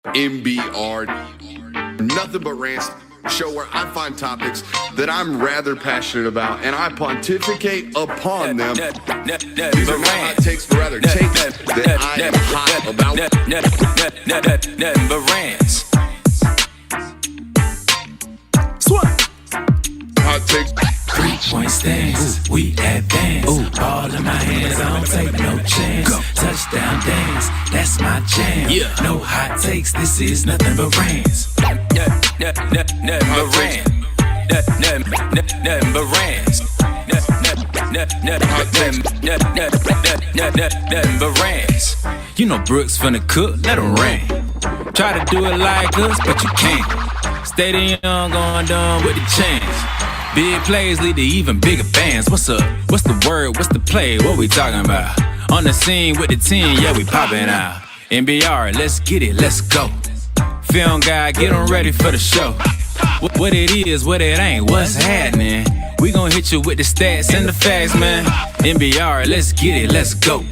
MBR, nothing but rants, show where I find topics that I'm rather passionate about and I pontificate upon them. These are not hot takes, but rather takes that I am hot about. Nothing but rants. Hot takes. 3-point stance, we advance. Ball in my hands, I don't take no chance. Touchdown dance, that's my jam. No hot takes, this is nothing but rants. Nothing but rants. Nothing but rants. Nothing but rants. You know Brooks finna cook, let him rain. Try to do it like us, but you can't. Stay young, going dumb with the chance. Big plays lead to even bigger bands. What's up? What's the word? What's the play? What we talking about? On the scene with the team, yeah, we popping out. NBR, let's get it, let's go. Film guy, get on ready for the show. What it is, what it ain't, what's happening? We gon' hit you with the stats and the facts, man. NBR, let's get it, let's go.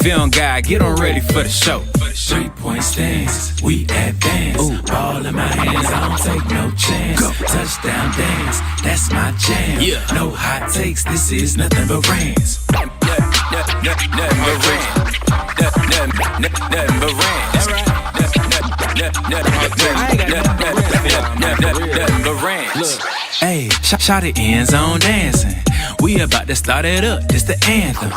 Film guy, get on ready for the show. 3-point stance, we advance. Ball in my hands, I don't take no chance. Touchdown dance, that's my jam. No hot takes, this is nothing but rants. Nothing but rants. Nothing but rants. Nothing but rants. Hey, shot it end zone dancing. We about to start it up, this the anthem.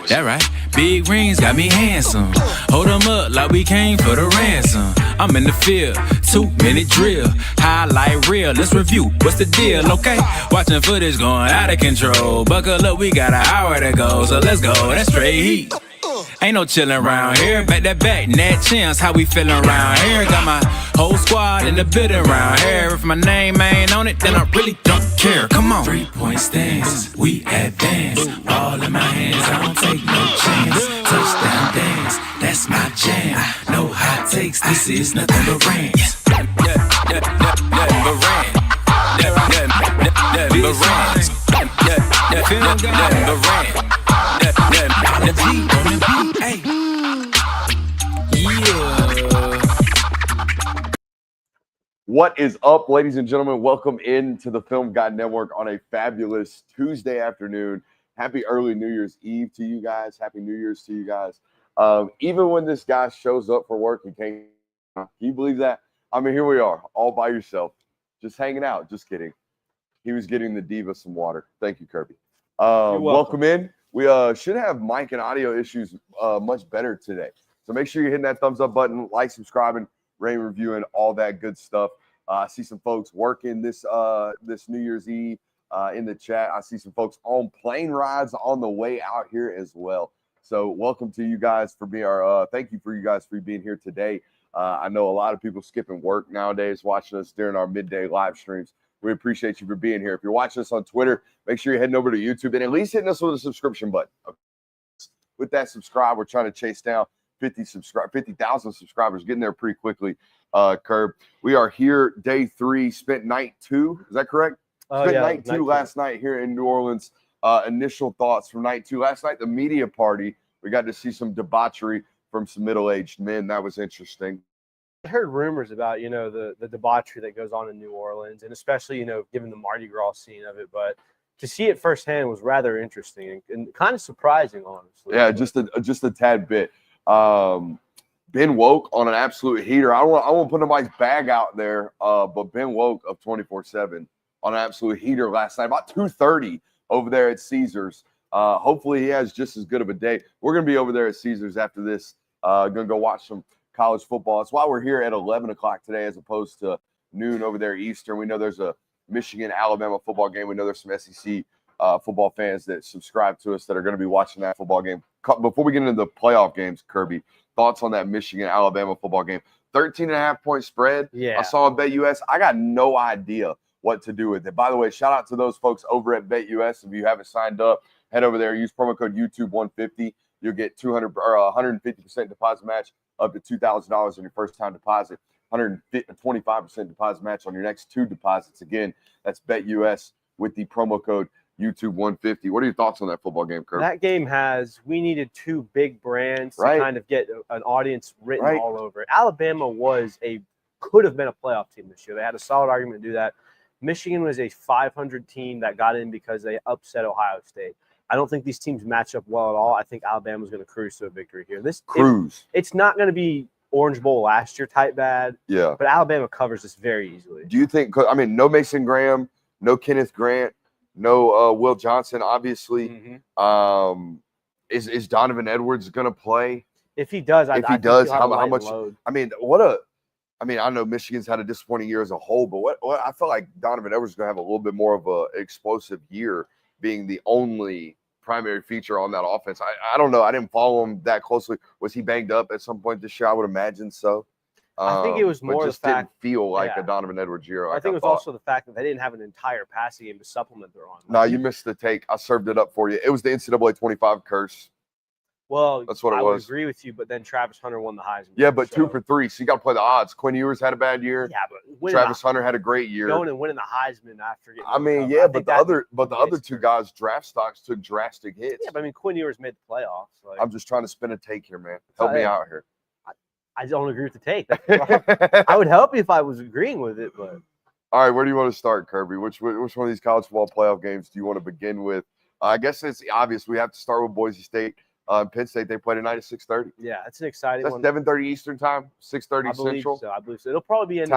That right, big rings got me handsome. Hold them up like we came for the ransom. I'm in the field, 2-minute drill. Highlight reel, let's review, what's the deal, okay? Watching footage going out of control. Buckle up, we got an hour to go, so let's go, that's straight heat. Ain't no chillin' around here, back that back, Nat Chance, how we feelin' around here? Got my whole squad in the building around here. If my name ain't on it, then I really don't care, come on. 3-point stance, we advance. Ball in my hands, I don't take no chance. Touchdown dance, that's my jam. No hot takes, this is nothing but rants. Nothing but rants. Nothing but rants. Nothing but rants. What is up, ladies and gentlemen? Welcome into the Film Guide Network on a fabulous Tuesday afternoon. Happy early New Year's Eve to you guys. Happy New Year's to you guys. Even when this guy shows up for work and can't, can you believe that? I mean, here we are, all by yourself, just hanging out. Just kidding. He was getting the diva some water. Thank you, Kirby. Welcome in. We should have mic and audio issues much better today. So make sure you're hitting that thumbs up button, like, subscribing, rating, reviewing, all that good stuff. I see some folks working this New Year's Eve in the chat. I see some folks on plane rides on the way out here as well. So welcome to you guys for being our thank you for you guys for being here today. I know a lot of people skipping work nowadays watching us during our midday live streams. We appreciate you for being here. If you're watching us on Twitter, make sure you're heading over to YouTube and at least hitting us with a subscription button. Okay. With that subscribe, we're trying to chase down 50,000 subscribers, getting there pretty quickly. Curb. We are here day 3, spent night 2. Is that correct? Spent night 2 last night here in New Orleans. Initial thoughts from night 2. Last night, the media party, we got to see some debauchery from some middle-aged men. That was interesting. I heard rumors about, the debauchery that goes on in New Orleans, and especially, given the Mardi Gras scene of it. But to see it firsthand was rather interesting and kind of surprising, honestly. Yeah, just a tad bit. Ben Woke on an absolute heater. I won't put nobody's bag out there, but Ben Woke of 24/7 on an absolute heater last night, about 2:30 over there at Caesars. Hopefully he has just as good of a day. We're going to be over there at Caesars after this. Going to go watch some college football. That's why we're here at 11 o'clock today as opposed to noon over there Eastern. We know there's a Michigan-Alabama football game. We know there's some SEC football fans that subscribe to us that are going to be watching that football game. Before we get into the playoff games, Kirby, thoughts on that Michigan-Alabama football game? 13.5-point spread. Yeah. I saw on BetUS. I got no idea what to do with it. By the way, shout out to those folks over at BetUS. If you haven't signed up, head over there. Use promo code YouTube150. You'll get 150% deposit match up to $2,000 on your first time deposit. 125% deposit match on your next 2 deposits. Again, that's BetUS with the promo code YouTube 150. What are your thoughts on that football game, Kirk? That game we needed two big brands Right. to kind of get an audience written Right. all over it. Alabama could have been a playoff team this year. They had a solid argument to do that. Michigan was a 500 team that got in because they upset Ohio State. I don't think these teams match up well at all. I think Alabama's going to cruise to a victory here. It's not going to be Orange Bowl last year type bad. Yeah. But Alabama covers this very easily. Do you think? I mean, no Mason Graham, no Kenneth Grant, no Will Johnson. Obviously, is Donovan Edwards going to play? If he does, I think how much? Load. I mean, I know Michigan's had a disappointing year as a whole, but what I feel like Donovan Edwards is going to have a little bit more of an explosive year, being the only primary feature on that offense. I don't know. I didn't follow him that closely. Was he banged up at some point this year? I would imagine so. I think it was more just the fact didn't feel like a Donovan Edwards year. Like I think it was also the fact that they didn't have an entire passing game to supplement their on. No, you missed the take. I served it up for you. It was the NCAA 25 curse. Well, that's what it was. I would agree with you, but then Travis Hunter won the Heisman. Yeah, but 2 for 3, so you got to play the odds. Quinn Ewers had a bad year. Yeah, but Travis Hunter had a great year. Going and winning the Heisman after getting. I mean, yeah, but the other two guys' draft stocks took drastic hits. Yeah, but I mean, Quinn Ewers made the playoffs. I'm just trying to spin a take here, man. Help me out here. I don't agree with the take. I would help you if I was agreeing with it, but. All right, where do you want to start, Kirby? Which one of these college football playoff games do you want to begin with? I guess it's obvious. We have to start with Boise State. Penn State, they play tonight at 6:30. Yeah, it's an exciting one. That's 7:30 Eastern time, 6:30 Central. I believe so. It'll probably be in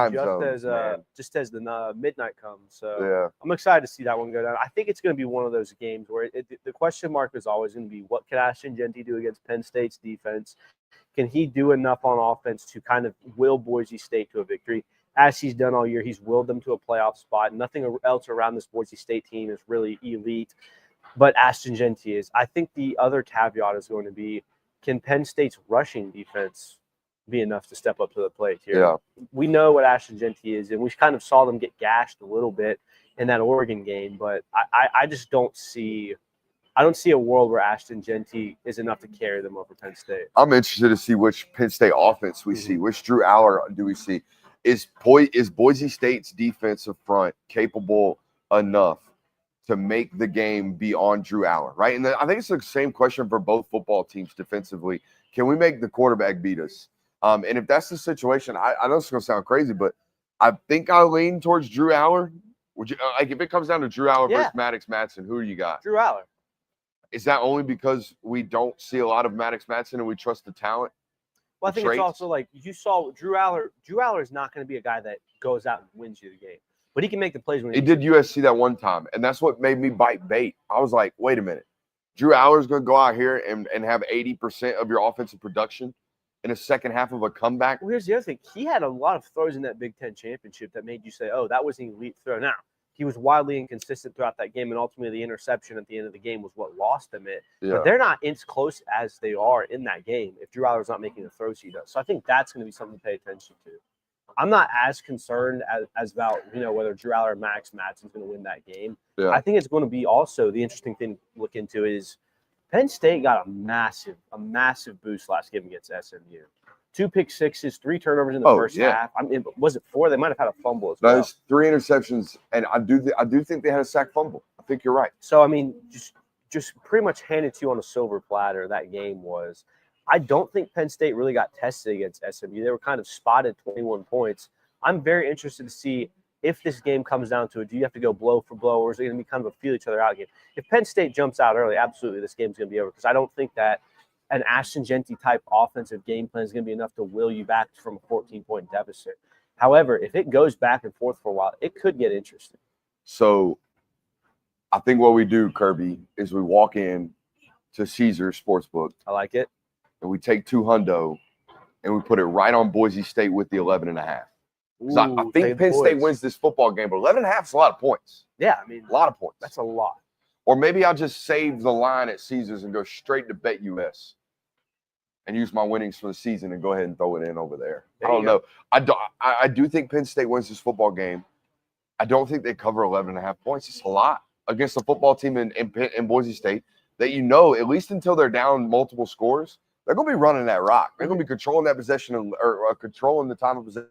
just as the midnight comes. So yeah. I'm excited to see that one go down. I think it's going to be one of those games where the question mark is always going to be, what can Ashton Jeanty do against Penn State's defense? Can he do enough on offense to kind of will Boise State to a victory? As he's done all year, he's willed them to a playoff spot. Nothing else around this Boise State team is really elite. But Ashton Jeanty is. I think the other caveat is going to be, can Penn State's rushing defense be enough to step up to the plate here? Yeah. We know what Ashton Jeanty is, and we kind of saw them get gashed a little bit in that Oregon game. But I just don't see a world where Ashton Jeanty is enough to carry them over Penn State. I'm interested to see which Penn State offense we see. Which Drew Aller do we see? Is Boise State's defensive front capable enough to make the game be on Drew Aller, right? And I think it's the same question for both football teams defensively. Can we make the quarterback beat us? And if that's the situation, I know it's going to sound crazy, but I think I lean towards Drew Aller. Would you like if it comes down to Drew Aller versus Maddox Matson? Who do you got? Drew Aller. Is that only because we don't see a lot of Maddox Matson and we trust the talent? Well, I think it's also like you saw Drew Aller. Drew Aller is not going to be a guy that goes out and wins you the game. But he can make the plays when he did USC that one time, and that's what made me bite bait. I was like, wait a minute. Drew Aller's going to go out here and have 80% of your offensive production in a second half of a comeback. Well, here's the other thing. He had a lot of throws in that Big Ten championship that made you say, oh, that was an elite throw. Now, he was wildly inconsistent throughout that game, and ultimately the interception at the end of the game was what lost him it. Yeah. But they're not as close as they are in that game if Drew Aller's not making the throws he does. So I think that's going to be something to pay attention to. I'm not as concerned as about, whether Drew Aller or Max Matson's going to win that game. Yeah. I think it's going to be also the interesting thing to look into is Penn State got a massive boost last game against SMU. 2 pick sixes, 3 turnovers in the first half. I mean, was it 4? They might have had a fumble as well. There's 3 interceptions, and I do think they had a sack fumble. I think you're right. So I mean, just pretty much handed to you on a silver platter. That game was. I don't think Penn State really got tested against SMU. They were kind of spotted 21 points. I'm very interested to see if this game comes down to it. Do you have to go blow for blow, or is it going to be kind of a feel each other out game? If Penn State jumps out early, absolutely, this game's going to be over because I don't think that an Ashton Jeanty type offensive game plan is going to be enough to will you back from a 14-point deficit. However, if it goes back and forth for a while, it could get interesting. So I think what we do, Kirby, is we walk in to Caesars Sportsbook. I like it. And we take $200 and we put it right on Boise State with the 11.5. I think Penn State wins this football game, but 11.5 is a lot of points. Yeah, I mean, a lot of points. That's a lot. Or maybe I'll just save the line at Caesars and go straight to BetUS and use my winnings for the season and go ahead and throw it in over there. I don't know. I do think Penn State wins this football game. I don't think they cover 11.5 points. It's a lot against a football team in Boise State that at least until they're down multiple scores, they're going to be running that rock. They're going to be controlling that possession or controlling the time of possession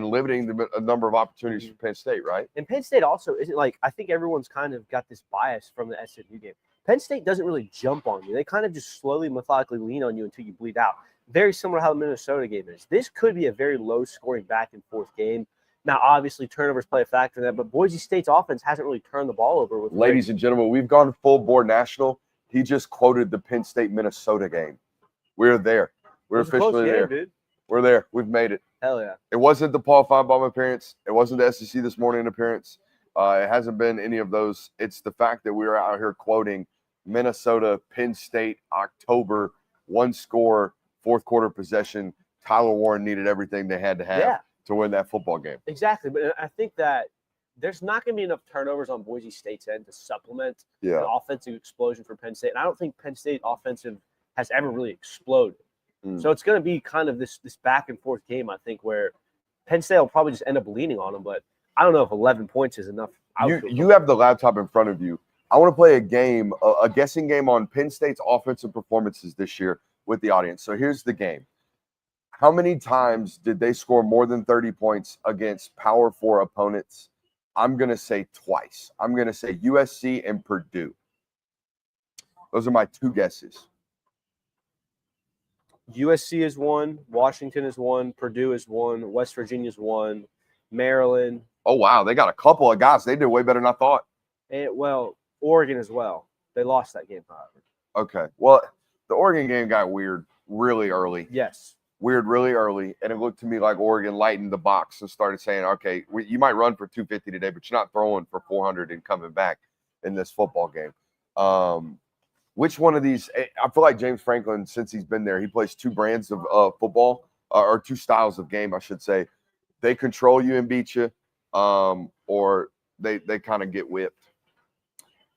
limiting the number of opportunities for Penn State, right? And Penn State also isn't like, I think everyone's kind of got this bias from the SMU game. Penn State doesn't really jump on you. They kind of just slowly, methodically lean on you until you bleed out. Very similar to how the Minnesota game is. This could be a very low-scoring back-and-forth game. Now, obviously, turnovers play a factor in that, but Boise State's offense hasn't really turned the ball over. Ladies and gentlemen, we've gone full board national. He just quoted the Penn State-Minnesota game. We're there. We're officially there. Dude. We're there. We've made it. Hell yeah. It wasn't the Paul Feinbaum appearance. It wasn't the SEC This Morning appearance. It hasn't been any of those. It's the fact that we are out here quoting Minnesota, Penn State, October, one score, fourth quarter possession. Tyler Warren needed everything they had to have to win that football game. Exactly. But I think that there's not going to be enough turnovers on Boise State's end to supplement an offensive explosion for Penn State. And I don't think Penn State offensive has ever really exploded. So it's going to be kind of this back and forth game, I think, where Penn State will probably just end up leaning on them. But I don't know if 11 points is enough. You have the laptop in front of you. I want to play a game, a guessing game on Penn State's offensive performances this year with the audience. So here's the game. How many times did they score more than 30 points against Power 4 opponents? I'm going to say twice. I'm going to say USC and Purdue. Those are my two guesses. USC is one, Washington is one, Purdue is one, West Virginia is one, Maryland. Oh, wow. They got a couple of guys. They did way better than I thought. And, well, Oregon as well. They lost that game, however. Okay. Well, the Oregon game got weird really early. Yes. Weird really early. And it looked to me like Oregon lightened the box and started saying, okay, you might run for 250 today, but you're not throwing for 400 and coming back in this football game. Which one of these? I feel like James Franklin, since he's been there, he plays two brands of football, or two styles of game, I should say. They control you and beat you, or they kind of get whipped.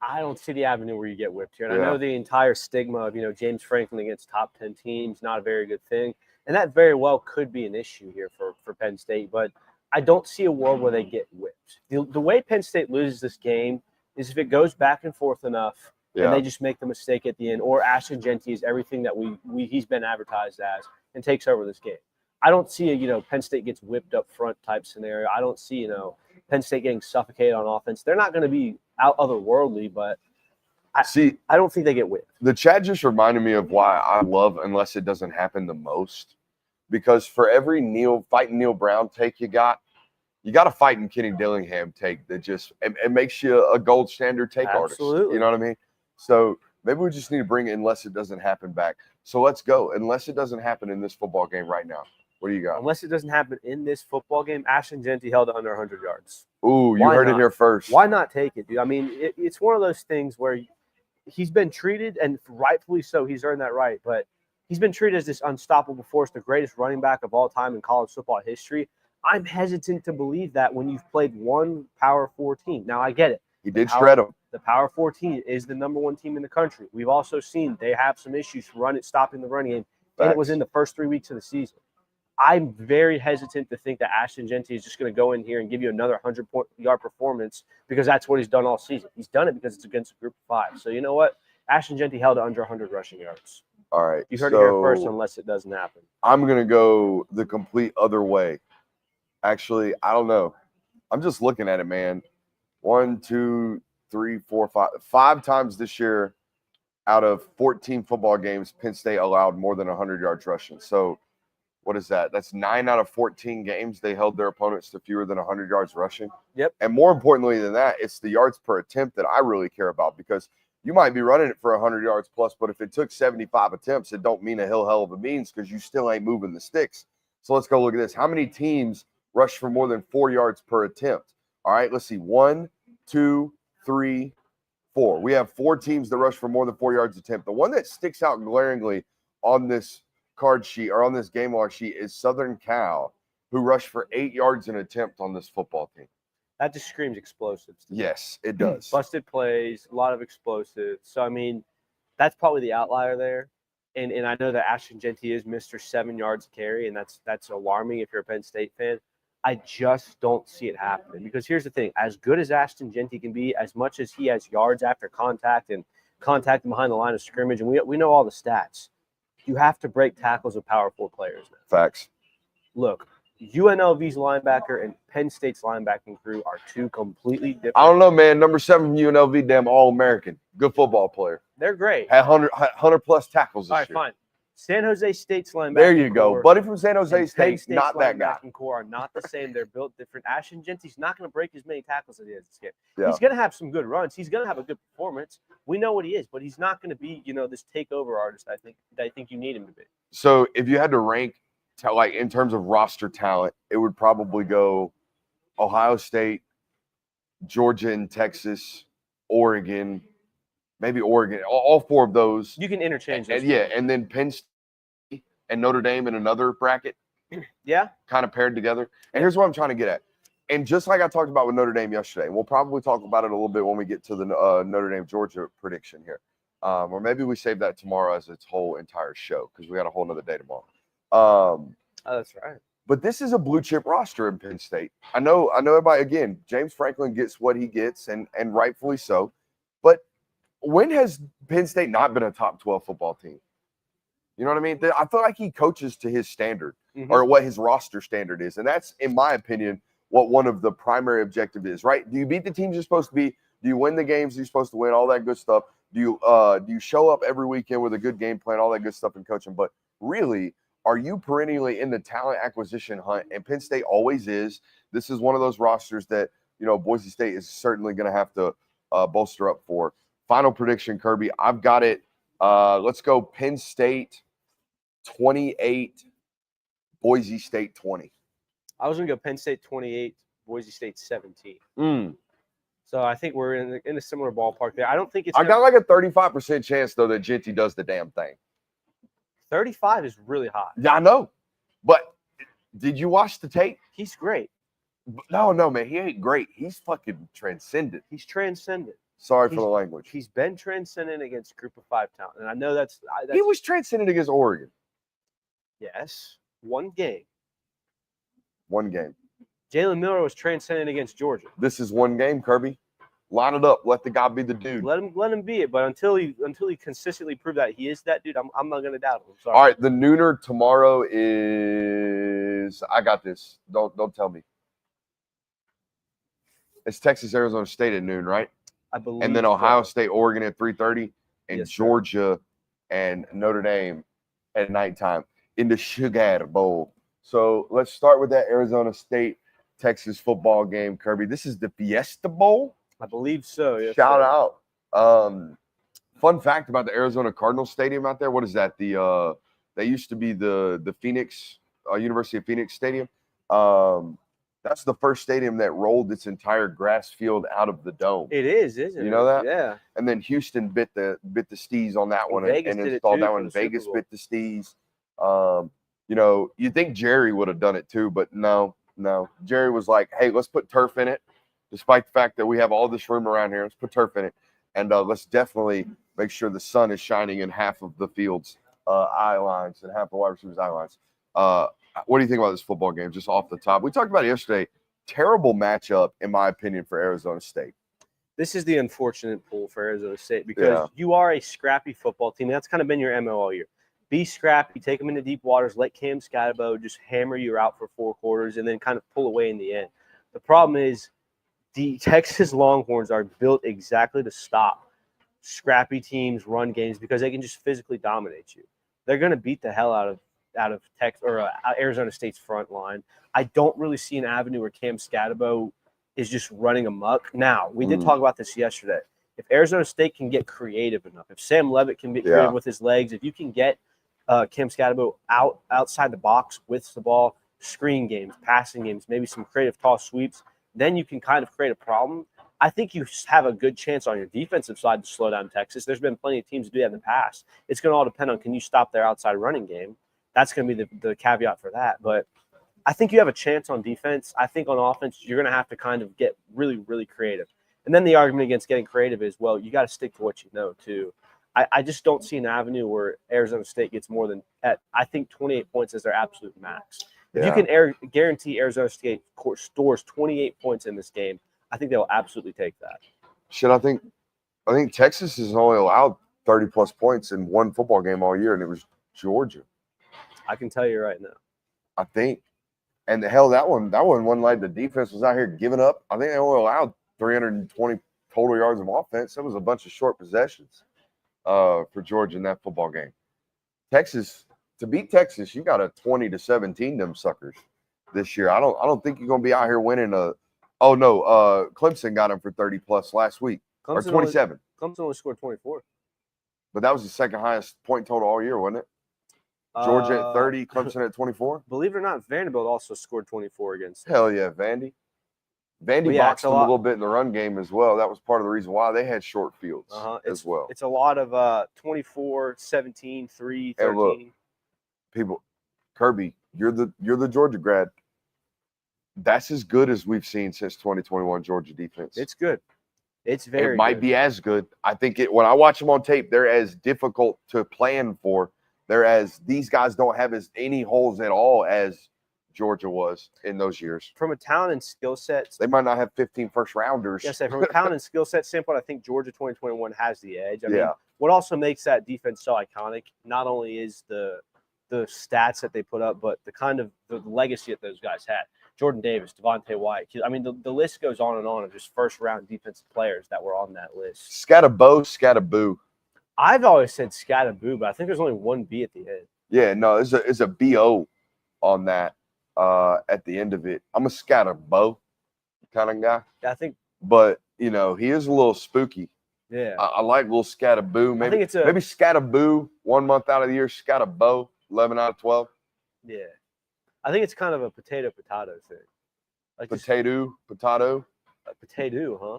I don't see the avenue where you get whipped here. And I know the entire stigma of, James Franklin against top 10 teams, not a very good thing. And that very well could be an issue here for Penn State. But I don't see a world where they get whipped. The way Penn State loses this game is if it goes back and forth enough, and they just make the mistake at the end, or Ashton Jeanty is everything that he's been advertised as and takes over this game. I don't see Penn State gets whipped up front type scenario. I don't see, Penn State getting suffocated on offense. They're not going to be out otherworldly, but I don't think they get whipped. The chat just reminded me of why I love Unless It Doesn't Happen the most, because for every fighting Neil Brown take you got a fighting Kenny Dillingham take that just it makes you a gold standard take artist. You know what I mean? So maybe we just need to bring Unless It Doesn't Happen back. So let's go. Unless it doesn't happen in this football game right now. What do you got? Unless it doesn't happen in this football game, Ashton Jeanty held it under 100 yards. Ooh, you heard it here first. Why not take it, dude? I mean, it's one of those things where he's been treated, and rightfully so, he's earned that right, but he's been treated as this unstoppable force, the greatest running back of all time in college football history. I'm hesitant to believe that when you've played one Power 4 team. Now, I get it. He did shred him. The Power 4 team is the number one team in the country. We've also seen they have some issues stopping the running game, and it was in the first 3 weeks of the season. I'm very hesitant to think that Ashton Jeanty is just going to go in here and give you another 100-yard performance because that's what he's done all season. He's done it because it's against a group of 5. So you know what? Ashton Jeanty held it under 100 rushing yards. All right. You heard it here first, unless it doesn't happen. I'm going to go the complete other way. Actually, I don't know. I'm just looking at it, man. 1, 2, 3, 4, 5. 5 times this year out of 14 football games, Penn State allowed more than 100 yards rushing. So what is that? That's 9 out of 14 games they held their opponents to fewer than 100 yards rushing. Yep. And more importantly than that, it's the yards per attempt that I really care about, because you might be running it for 100 yards plus, but if it took 75 attempts, it don't mean a hell of a beans because you still ain't moving the sticks. So let's go look at this. How many teams rush for more than 4 yards per attempt? All right, let's see. 1, 2, 3, 4. We have 4 teams that rush for more than 4 yards attempt. The one that sticks out glaringly on this card sheet or on this game log sheet is Southern Cal, who rushed for 8 yards an attempt on this football team. That just screams explosives. Yes, it does. Busted plays, a lot of explosives. So, I mean, that's probably the outlier there. And I know that Ashton Jeanty is Mr. 7 yards carry, and that's alarming if you're a Penn State fan. I just don't see it happening, because here's the thing. As good as Ashton Jeanty can be, as much as he has yards after contact and contact behind the line of scrimmage, and we know all the stats, you have to break tackles of Power 4 players now. Facts. Look, UNLV's linebacker and Penn State's linebacking crew are two completely different. I don't know, man. Number 7 from UNLV, damn All-American. Good football player. They're great. Had 100-plus tackles this year. All right, fine. San Jose State's linebacker. There you go. Buddy from San Jose State, not that guy. Core are not the same. They're built different. Ashton Genty's not going to break as many tackles as he has this game. Yeah. He's going to have some good runs. He's going to have a good performance. We know what he is, but he's not going to be, this takeover artist. I think you need him to be. So if you had to rank, like in terms of roster talent, it would probably go Ohio State, Georgia, and Texas, Oregon. Maybe Oregon, all 4 of those. You can interchange those. And then Penn State and Notre Dame in another bracket. Yeah. Kind of paired together. And here's what I'm trying to get at. And just like I talked about with Notre Dame yesterday, we'll probably talk about it a little bit when we get to the Notre Dame Georgia prediction here. Or maybe we save that tomorrow as its whole entire show because we got a whole nother day tomorrow. Oh, that's right. But this is a blue chip roster in Penn State. I know everybody, again, James Franklin gets what he gets and rightfully so. But when has Penn State not been a top 12 football team? You know what I mean? I feel like he coaches to his standard or what his roster standard is. And that's, in my opinion, what one of the primary objective is, right? Do you beat the teams you're supposed to beat? Do you win the games you're supposed to win? All that good stuff. Do you show up every weekend with a good game plan? All that good stuff in coaching. But really, are you perennially in the talent acquisition hunt? And Penn State always is. This is one of those rosters that, Boise State is certainly going to have to bolster up for. Final prediction, Kirby. I've got it. Let's go Penn State 28, Boise State 20. I was going to go Penn State 28, Boise State 17. So I think we're in a similar ballpark there. I don't think it's. I got like a 35% chance, though, that Genty does the damn thing. 35 is really high. Yeah, I know. But did you watch the tape? He's great. No, man. He ain't great. He's fucking transcendent. He's transcendent. Sorry for the language. He's been transcendent against Group of 5 talent. And I know that's he was transcendent against Oregon. Yes. One game. Jalen Miller was transcendent against Georgia. This is one game, Kirby. Line it up. Let the guy be the dude. Let him be it. But until he consistently prove that he is that dude, I'm not going to doubt him. Sorry. All right. The nooner tomorrow is. I got this. Don't tell me. It's Texas, Arizona State at noon, right? I believe. And then Ohio State, Oregon at 3:30, and Yes, Georgia and Notre Dame at nighttime in the Sugar Bowl. So let's start with that Arizona State Texas football game, Kirby. This is the Fiesta Bowl. I believe so. Yes, Shout sir. out. Fun fact about the Arizona Cardinals Stadium out there. What is that? That used to be the Phoenix University of Phoenix Stadium. That's the first stadium that rolled its entire grass field out of the dome. It is, isn't it? You know that? Yeah. And then Houston bit the steez on that one Vegas and did it installed too that for one. the Super Vegas Bowl. bit the steez. You think Jerry would have done it too, but no. Jerry was like, hey, let's put turf in it. Despite the fact that we have all this room around here, let's put turf in it. And let's definitely make sure the sun is shining in half of the field's eye lines and half of wide receivers' eye lines. What do you think about this football game, just off the top? We talked about it yesterday. Terrible matchup, in my opinion, for Arizona State. This is the unfortunate pull for Arizona State because you are a scrappy football team. That's kind of been your MO all year. Be scrappy, take them into deep waters, let Cam Scatterbo just hammer you out for 4 quarters and then kind of pull away in the end. The problem is the Texas Longhorns are built exactly to stop scrappy teams, run games, because they can just physically dominate you. They're going to beat the hell out of Arizona State's front line. I don't really see an avenue where Cam Scatterbo is just running amok. Now, we did talk about this yesterday. If Arizona State can get creative enough, if Sam Levitt can be creative with his legs, if you can get Cam Scatterbo outside the box with the ball, screen games, passing games, maybe some creative toss sweeps, then you can kind of create a problem. I think you have a good chance on your defensive side to slow down Texas. There's been plenty of teams to do that in the past. It's going to all depend on, can you stop their outside running game? That's going to be the caveat for that. But I think you have a chance on defense. I think on offense, you're going to have to kind of get really, really creative. And then the argument against getting creative is, well, you got to stick to what you know, too. I just don't see an avenue where Arizona State gets more than, I think, 28 points as their absolute max. If you can guarantee Arizona State stores 28 points in this game, I think they'll absolutely take that. I think Texas has only allowed 30-plus points in one football game all year, and it was Georgia. I can tell you right now. I think. And the hell, that one wasn't like the defense was out here giving up. I think they only allowed 320 total yards of offense. That was a bunch of short possessions for Georgia in that football game. Texas, to beat Texas, you got a 20-17 them suckers this year. I don't think you're gonna be out here winning a. Oh no, Clemson got them for 30+ last week or 27. Clemson only scored 24. But that was the second highest point total all year, wasn't it? Georgia at 30, Clemson at 24. Believe it or not, Vanderbilt also scored 24 against them. Hell yeah, Vandy. Vandy boxed them a little bit in the run game as well. That was part of the reason why they had short fields as well. It's a lot of 24, 17, 3, 13. Hey, look, people, Kirby, you're the Georgia grad. That's as good as we've seen since 2021 Georgia defense. It's good. It's very good. It might be as good. I think when I watch them on tape, they're as difficult to plan for. These guys don't have any holes at all as Georgia was in those years. From a talent and skill set, they might not have 15 first rounders. Yes, from a talent and skill set standpoint, I think Georgia 2021 has the edge. I mean, what also makes that defense so iconic not only is the stats that they put up, but the kind of the legacy that those guys had. Jordan Davis, Devontae White. I mean, the list goes on and on of just first-round defensive players that were on that list. Scattaboo. I've always said Scattaboo, but I think there's only one B at the end. Yeah, no, it's a B-O on that at the end of it. I'm a Scattaboo kind of guy. I think. But, he is a little spooky. Yeah. I like little Scattaboo. Maybe maybe Scattaboo 1 month out of the year, Scattaboo 11 out of 12. Yeah. I think it's kind of a potato thing. Like potato. A potato, huh?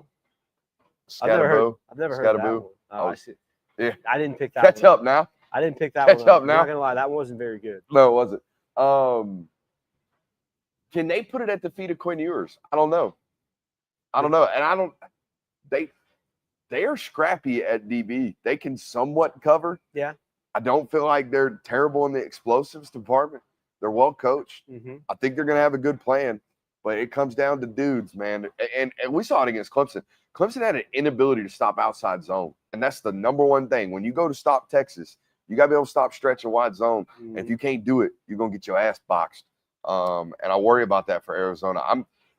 Scattaboo. I've never heard that one. Oh, I see. Yeah. I didn't pick that Catch one up now. I didn't pick that one Catch up now. I'm not going to lie. That one wasn't very good. No, it wasn't. Can they put it at the feet of Quinn Ewers? I don't know. And they are scrappy at DB. They can somewhat cover. Yeah. I don't feel like they're terrible in the explosives department. They're well coached. Mm-hmm. I think they're going to have a good plan, but it comes down to dudes, man. And we saw it against Clemson. Clemson had an inability to stop outside zone, and that's the number one thing. When you go to stop Texas, you got to be able to stop stretch and wide zone. Mm-hmm. And if you can't do it, you're going to get your ass boxed. And I worry about that for Arizona.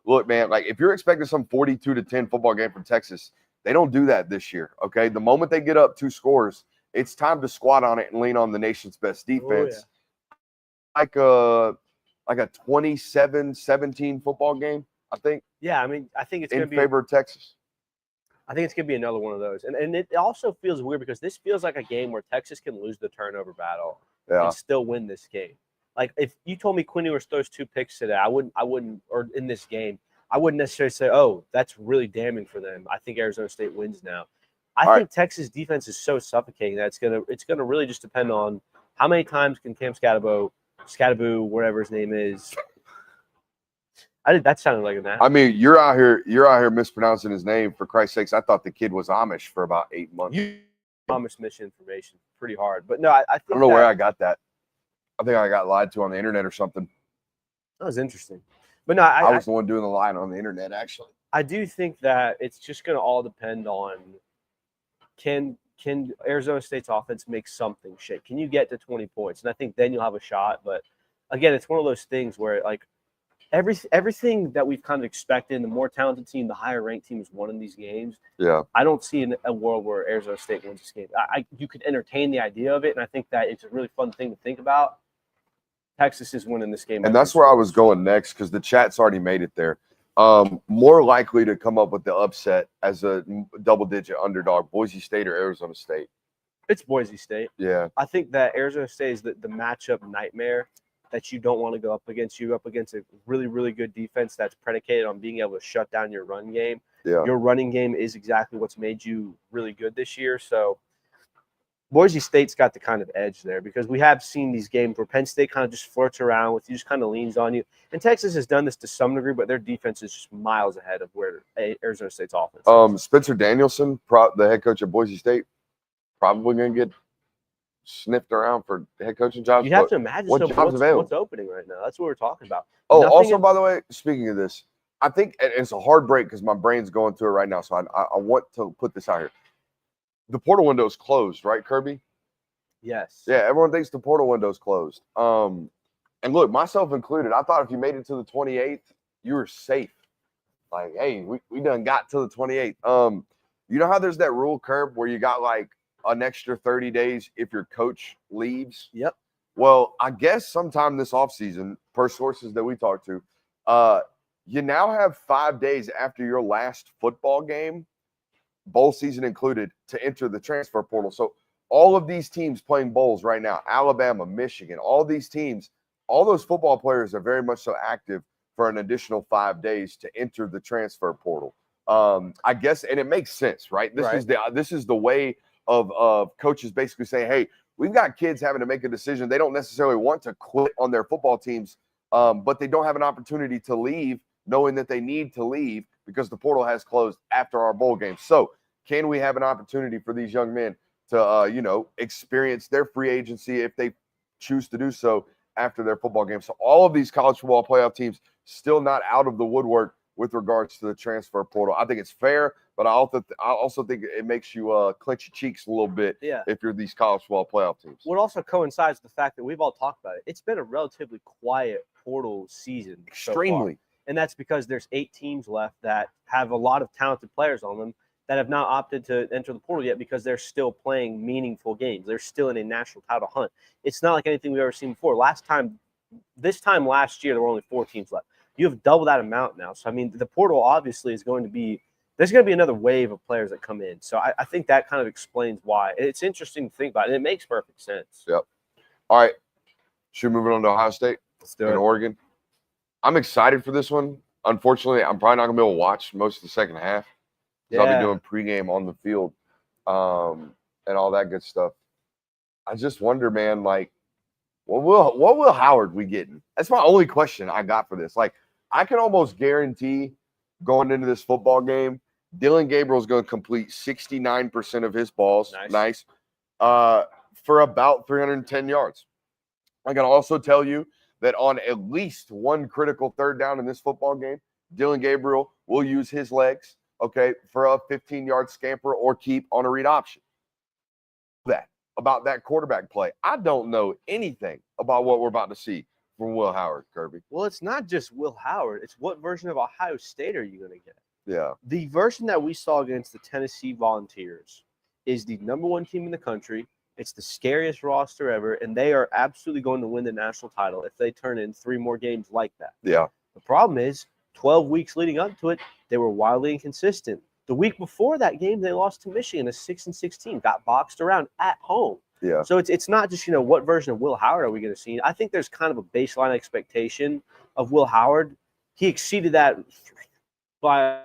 Look, man, like if you're expecting some 42-10 football game from Texas, they don't do that this year, okay? The moment they get up 2 scores, it's time to squat on it and lean on the nation's best defense. Oh, yeah. Like a 27-17 football game, I think. Yeah, I mean, I think it's going to be in favor of Texas. I think it's going to be another one of those. And it also feels weird because this feels like a game where Texas can lose the turnover battle and still win this game. Like if you told me Quinn Ewers throws 2 picks today, I wouldn't, or in this game, I wouldn't necessarily say, oh, that's really damning for them. I think Arizona State wins now. I think Texas defense is so suffocating that it's gonna really just depend on how many times can Cam Scattaboo, whatever his name is. That sounded like a name. I mean, you're out here mispronouncing his name, for Christ's sakes. I thought the kid was Amish for about 8 months. Amish misinformation pretty hard. But no, I don't know where I got that. I think I got lied to on the internet or something. That was interesting. But no, I was the one doing the lying on the internet, actually. I do think that it's just going to all depend on can Arizona State's offense make something shake? Can you get to 20 points? And I think then you'll have a shot. But again, it's one of those things where like everything that we've kind of expected, the more talented team, the higher ranked team is winning these games. Yeah. I don't see a world where Arizona State wins this game. You could entertain the idea of it, and I think that it's a really fun thing to think about. Texas is winning this game. And that's where I was going next because the chat's already made it there. More likely to come up with the upset as a double-digit underdog, Boise State or Arizona State? It's Boise State. Yeah. I think that Arizona State is the matchup nightmare that you don't want to go up against. You're up against a really, really good defense that's predicated on being able to shut down your run game. Yeah. Your running game is exactly what's made you really good this year. So Boise State's got the kind of edge there because we have seen these games where Penn State kind of just flirts around with you, just kind of leans on you. And Texas has done this to some degree, but their defense is just miles ahead of where Arizona State's offense is. Spencer Danielson, the head coach of Boise State, probably going to get sniffed around for head coaching jobs. You have to imagine what's opening right now. That's what we're talking about. By the way, speaking of this, I think it's a hard break because my brain's going through it right now. So I want to put this out here. The portal window's closed, right, Kirby? Yes. Yeah, everyone thinks the portal window's closed. And look, myself included, I thought if you made it to the 28th, you were safe. Like, hey, we done got to the 28th. You know how there's that rule curve where you got like an extra 30 days if your coach leaves? Yep. Well, I guess sometime this offseason, per sources that we talked to, you now have 5 days after your last football game, bowl season included, to enter the transfer portal. So all of these teams playing bowls right now, Alabama, Michigan, all these teams, all those football players are very much so active for an additional 5 days to enter the transfer portal. I guess, and it makes sense, right? This is the way of coaches basically saying, hey, we've got kids having to make a decision. They don't necessarily want to quit on their football teams, but they don't have an opportunity to leave, knowing that they need to leave because the portal has closed after our bowl game. So can we have an opportunity for these young men to, experience their free agency if they choose to do so after their football game? So all of these college football playoff teams still not out of the woodwork with regards to the transfer portal. I think it's fair, but I also think it makes you clench your cheeks a little bit if you're these college football playoff teams. What also coincides with the fact that we've all talked about it. It's been a relatively quiet portal season. Extremely. So far. And that's because there's 8 teams left that have a lot of talented players on them that have not opted to enter the portal yet because they're still playing meaningful games. They're still in a national title hunt. It's not like anything we've ever seen before. This time last year, there were only 4 teams left. You have double that amount now. So, I mean, the portal obviously is going to be – there's going to be another wave of players that come in. So, I think that kind of explains why. It's interesting to think about, and it makes perfect sense. Yep. All right. Should we move on to Ohio State? Let's do it. And Oregon. I'm excited for this one. Unfortunately, I'm probably not going to be able to watch most of the second half. I'll be doing pregame on the field and all that good stuff. I just wonder, man, like, what will Howard we getting? That's my only question I got for this. Like, I can almost guarantee going into this football game, Dylan Gabriel's going to complete 69% of his balls. Nice. For about 310 yards. I can also tell you that on at least one critical third down in this football game, Dylan Gabriel will use his legs, for a 15-yard scamper or keep on a read option. About that quarterback play. I don't know anything about what we're about to see from Will Howard, Kirby. Well, it's not just Will Howard. It's what version of Ohio State are you going to get? Yeah. The version that we saw against the Tennessee Volunteers is the number 1 team in the country. It's the scariest roster ever, and they are absolutely going to win the national title if they turn in 3 more games like that. Yeah. The problem is 12 weeks leading up to it, they were wildly inconsistent. The week before that game, they lost to Michigan, a 6-6 team, got boxed around at home. Yeah. So it's not just, what version of Will Howard are we going to see? I think there's kind of a baseline expectation of Will Howard. He exceeded that by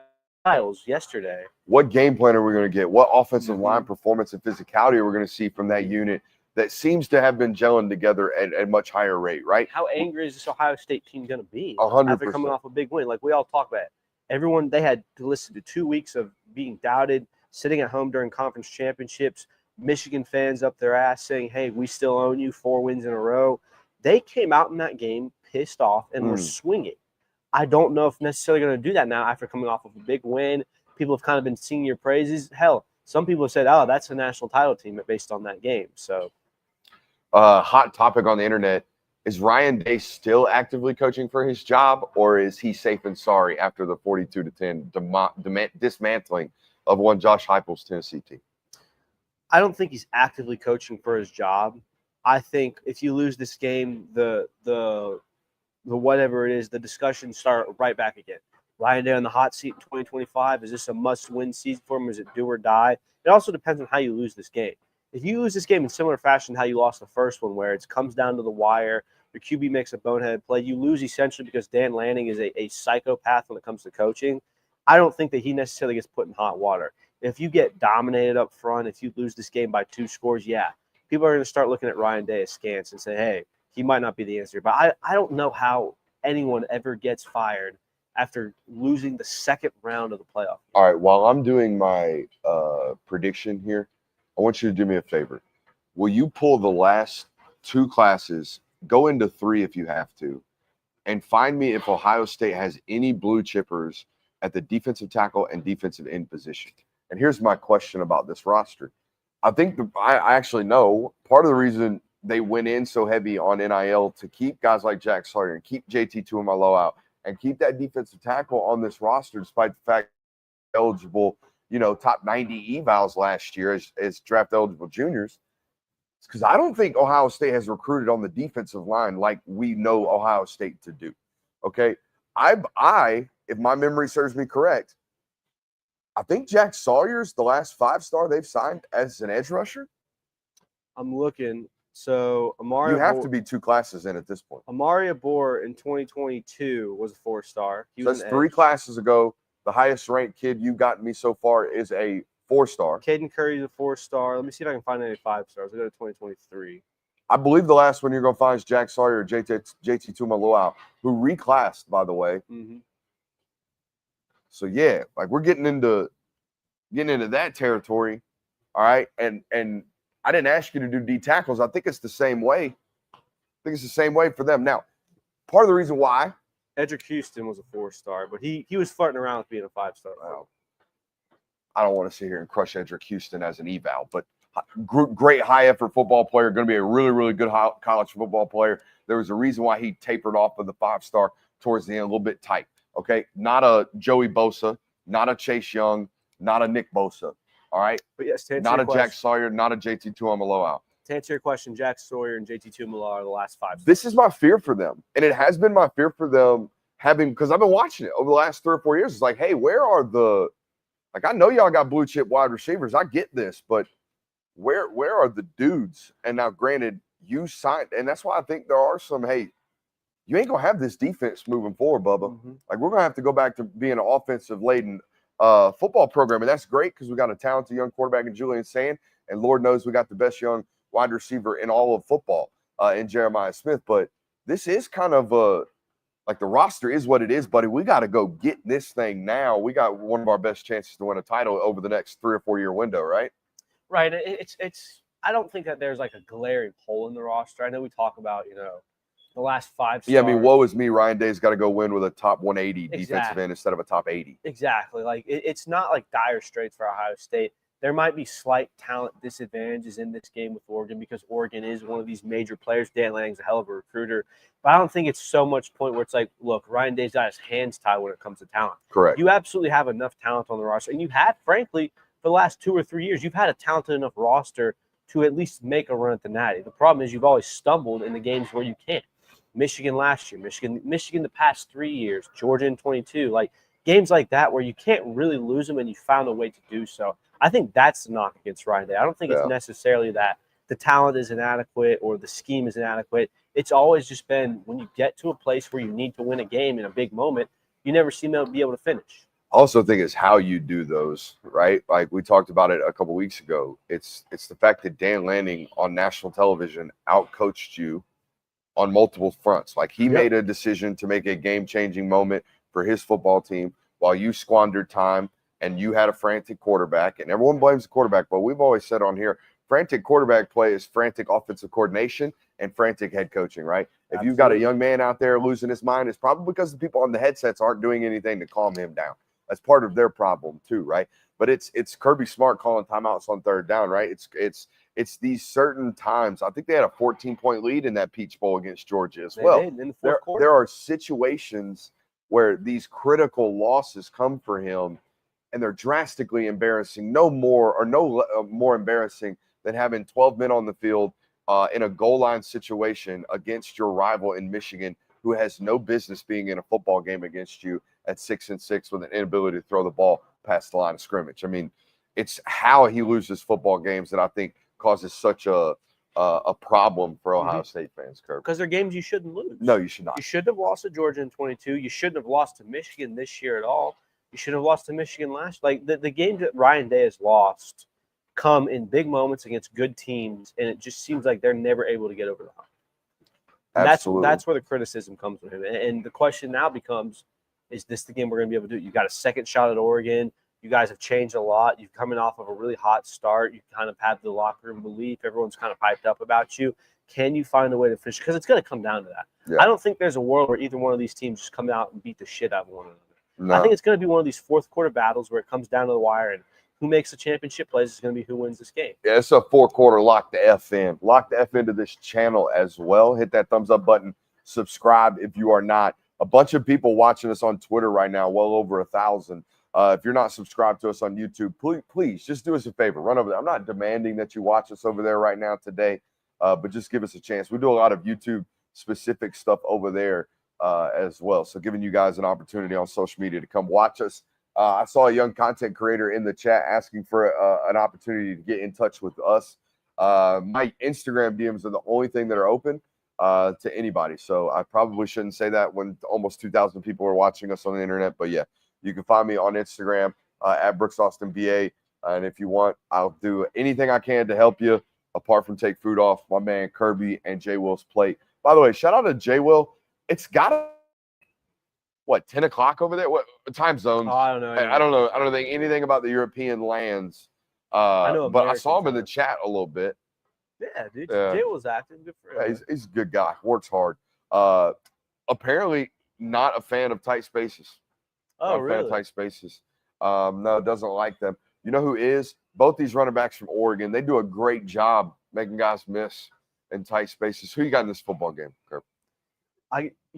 miles yesterday. What game plan are we going to get? What offensive line performance and physicality are we going to see from that unit that seems to have been gelling together at a much higher rate, right? How angry is this Ohio State team going to be 100%. after coming off a big win? Like we all talk about it. Everyone, they had to listen to 2 weeks of being doubted, sitting at home during conference championships, Michigan fans up their ass saying, hey, we still own you, 4 wins in a row. They came out in that game pissed off and were swinging. I don't know if necessarily going to do that now after coming off of a big win. People have kind of been singing your praises. Hell, some people have said, oh, that's a national title team based on that game. So, hot topic on the internet. Is Ryan Day still actively coaching for his job, or is he safe and sorry after the 42-10 dismantling of one Josh Heupel's Tennessee team? I don't think he's actively coaching for his job. I think if you lose this game, the whatever it is, the discussions start right back again. Ryan Day on the hot seat in 2025. Is this a must-win season for him? Is it do or die? It also depends on how you lose this game. If you lose this game in similar fashion to how you lost the first one, where it comes down to the wire, your QB makes a boneheaded play, you lose essentially because Dan Lanning is a psychopath when it comes to coaching. I don't think that he necessarily gets put in hot water. If you get dominated up front, if you lose this game by 2 scores, people are going to start looking at Ryan Day askance and say, hey, he might not be the answer. But I don't know how anyone ever gets fired after losing the second round of the playoff. All right, while I'm doing my prediction here, I want you to do me a favor. Will you pull the last 2 classes, go into 3 if you have to, and find me if Ohio State has any blue chippers at the defensive tackle and defensive end position? And here's my question about this roster. I think I actually know part of the reason they went in so heavy on NIL to keep guys like Jack Sawyer and keep JT Tuimoloau out and keep that defensive tackle on this roster, despite the fact eligible, top 90 evals last year as draft eligible juniors. Because I don't think Ohio State has recruited on the defensive line like we know Ohio State to do. Okay, if my memory serves me correct, I think Jack Sawyer's the last 5-star they've signed as an edge rusher. I'm looking. So Amari, you have to be 2 classes in at this point. Amari Abor in 2022 was a 4-star. So that's 3 classes ago. The highest ranked kid you've gotten me so far is a 4-star. Caden Curry's a 4-star. Let me see if I can find any 5-stars. I go to 2023. I believe the last one you're going to find is Jack Sawyer or JT Tuimoloau, who reclassed, by the way. Mm-hmm. So yeah, like we're getting into that territory. All right, and I didn't ask you to do D tackles. I think it's the same way. For them. Now, part of the reason why Edric Houston was a 4-star, but he was flirting around with being a 5-star. Wow. I don't want to sit here and crush Edric Houston as an eval, but great high effort football player, going to be a really, really good college football player. There was a reason why he tapered off of the 5-star towards the end, a little bit tight. Okay, not a Joey Bosa, not a Chase Young, not a Nick Bosa. All right, but yes, not a Jack Sawyer, not a JT Tuimoloau. To answer your question, Jack Sawyer and JT Tuimoloau are the last 5 stars. This is my fear for them, and it has been my fear for them because I've been watching it over the last 3 or 4 years. It's like, hey, where are the I know y'all got blue chip wide receivers. I get this, but where are the dudes? And now, granted, you signed, and that's why I think there are some. Hey, you ain't gonna have this defense moving forward, Bubba. Mm-hmm. Like we're gonna have to go back to being an offensive laden football program, and that's great because we got a talented young quarterback in Julian Sand, and Lord knows we got the best young wide receiver in all of football in Jeremiah Smith. But this is kind of like the roster is what it is, buddy. We got to go get this thing now. We got one of our best chances to win a title over the next 3 or 4 year window, right? Right. It's. I don't think that there's like a glaring hole in the roster. I know we talk about the last 5 stars. Yeah, I mean, woe is me. Ryan Day's got to go win with a top 180 defensive end instead of a top 80. Exactly. Like it's not like dire straits for Ohio State. There might be slight talent disadvantages in this game with Oregon because Oregon is one of these major players. Dan Lanning's a hell of a recruiter. But I don't think it's so much point where it's like, look, Ryan Day's got his hands tied when it comes to talent. Correct. You absolutely have enough talent on the roster. And you have, frankly, for the last 2 or 3 years, you've had a talented enough roster to at least make a run at the Natty. The problem is you've always stumbled in the games where you can't. Michigan last year, Michigan the past 3 years, Georgia in 22. Like games like that where you can't really lose them and you found a way to do so. I think that's the knock against Ryan Day. I don't think it's necessarily that the talent is inadequate or the scheme is inadequate. It's always just been when you get to a place where you need to win a game in a big moment, you never seem to be able to finish. I also think it's how you do those, right? Like we talked about it a couple weeks ago. It's the fact that Dan Lanning on national television outcoached you on multiple fronts. Like he made a decision to make a game-changing moment for his football team while you squandered time and you had a frantic quarterback, and everyone blames the quarterback, but we've always said on here, frantic quarterback play is frantic offensive coordination and frantic head coaching, right? If you've got a young man out there losing his mind, it's probably because the people on the headsets aren't doing anything to calm him down. That's part of their problem too, right? But it's Kirby Smart calling timeouts on 3rd down, right? It's these certain times. I think they had a 14-point lead in that Peach Bowl against Georgia as well. In the fourth quarter. There are situations where these critical losses come for him, and they're drastically embarrassing. No more embarrassing than having 12 men on the field in a goal line situation against your rival in Michigan, who has no business being in a football game against you at 6-6 with an inability to throw the ball past the line of scrimmage. I mean, it's how he loses football games that I think causes such a problem for Ohio State fans, Kirk. Because they're games you shouldn't lose. No, you should not. You shouldn't have lost to Georgia in 22. You shouldn't have lost to Michigan this year at all. You shouldn't have lost to Michigan last. Like the games that Ryan Day has lost come in big moments against good teams, and it just seems like they're never able to get over the hump. Absolutely. That's where the criticism comes from him. And the question now becomes, is this the game we're going to be able to do? You got a second shot at Oregon. You guys have changed a lot. You're coming off of a really hot start. You kind of have the locker room belief. Everyone's kind of hyped up about you. Can you find a way to finish? Because it's going to come down to that. Yeah. I don't think there's a world where either one of these teams just come out and beat the shit out of one another. No. I think it's going to be one of these fourth quarter battles where it comes down to the wire and who makes the championship plays is going to be who wins this game. Yeah, it's a 4-quarter lock the F in. Lock the F into this channel as well. Hit that thumbs up button. Subscribe if you are not. A bunch of people watching us on Twitter right now, well over 1,000. If you're not subscribed to us on YouTube, please just do us a favor. Run over there. I'm not demanding that you watch us over there right now today, but just give us a chance. We do a lot of YouTube-specific stuff over there as well. So giving you guys an opportunity on social media to come watch us. I saw a young content creator in the chat asking for an opportunity to get in touch with us. My Instagram DMs are the only thing that are open to anybody. So I probably shouldn't say that when almost 2,000 people are watching us on the internet. But yeah, you can find me on Instagram at BrooksAustinBA. And if you want, I'll do anything I can to help you, apart from take food off my man Kirby and J Will's plate. By the way, shout out to J Will. It's got what, 10 o'clock over there? What time zones? Oh, I don't know. I don't know. I don't think anything about the European lands. I know, but I saw him in the chat a little bit. Yeah, dude. Yeah. Jay was active. Good for him. Yeah, he's a good guy. Works hard. Apparently not a fan of tight spaces. Oh, not a fan of really? tight spaces. No, doesn't like them. You know who is? Both these running backs from Oregon. They do a great job making guys miss in tight spaces. Who you got in this football game, Kirk?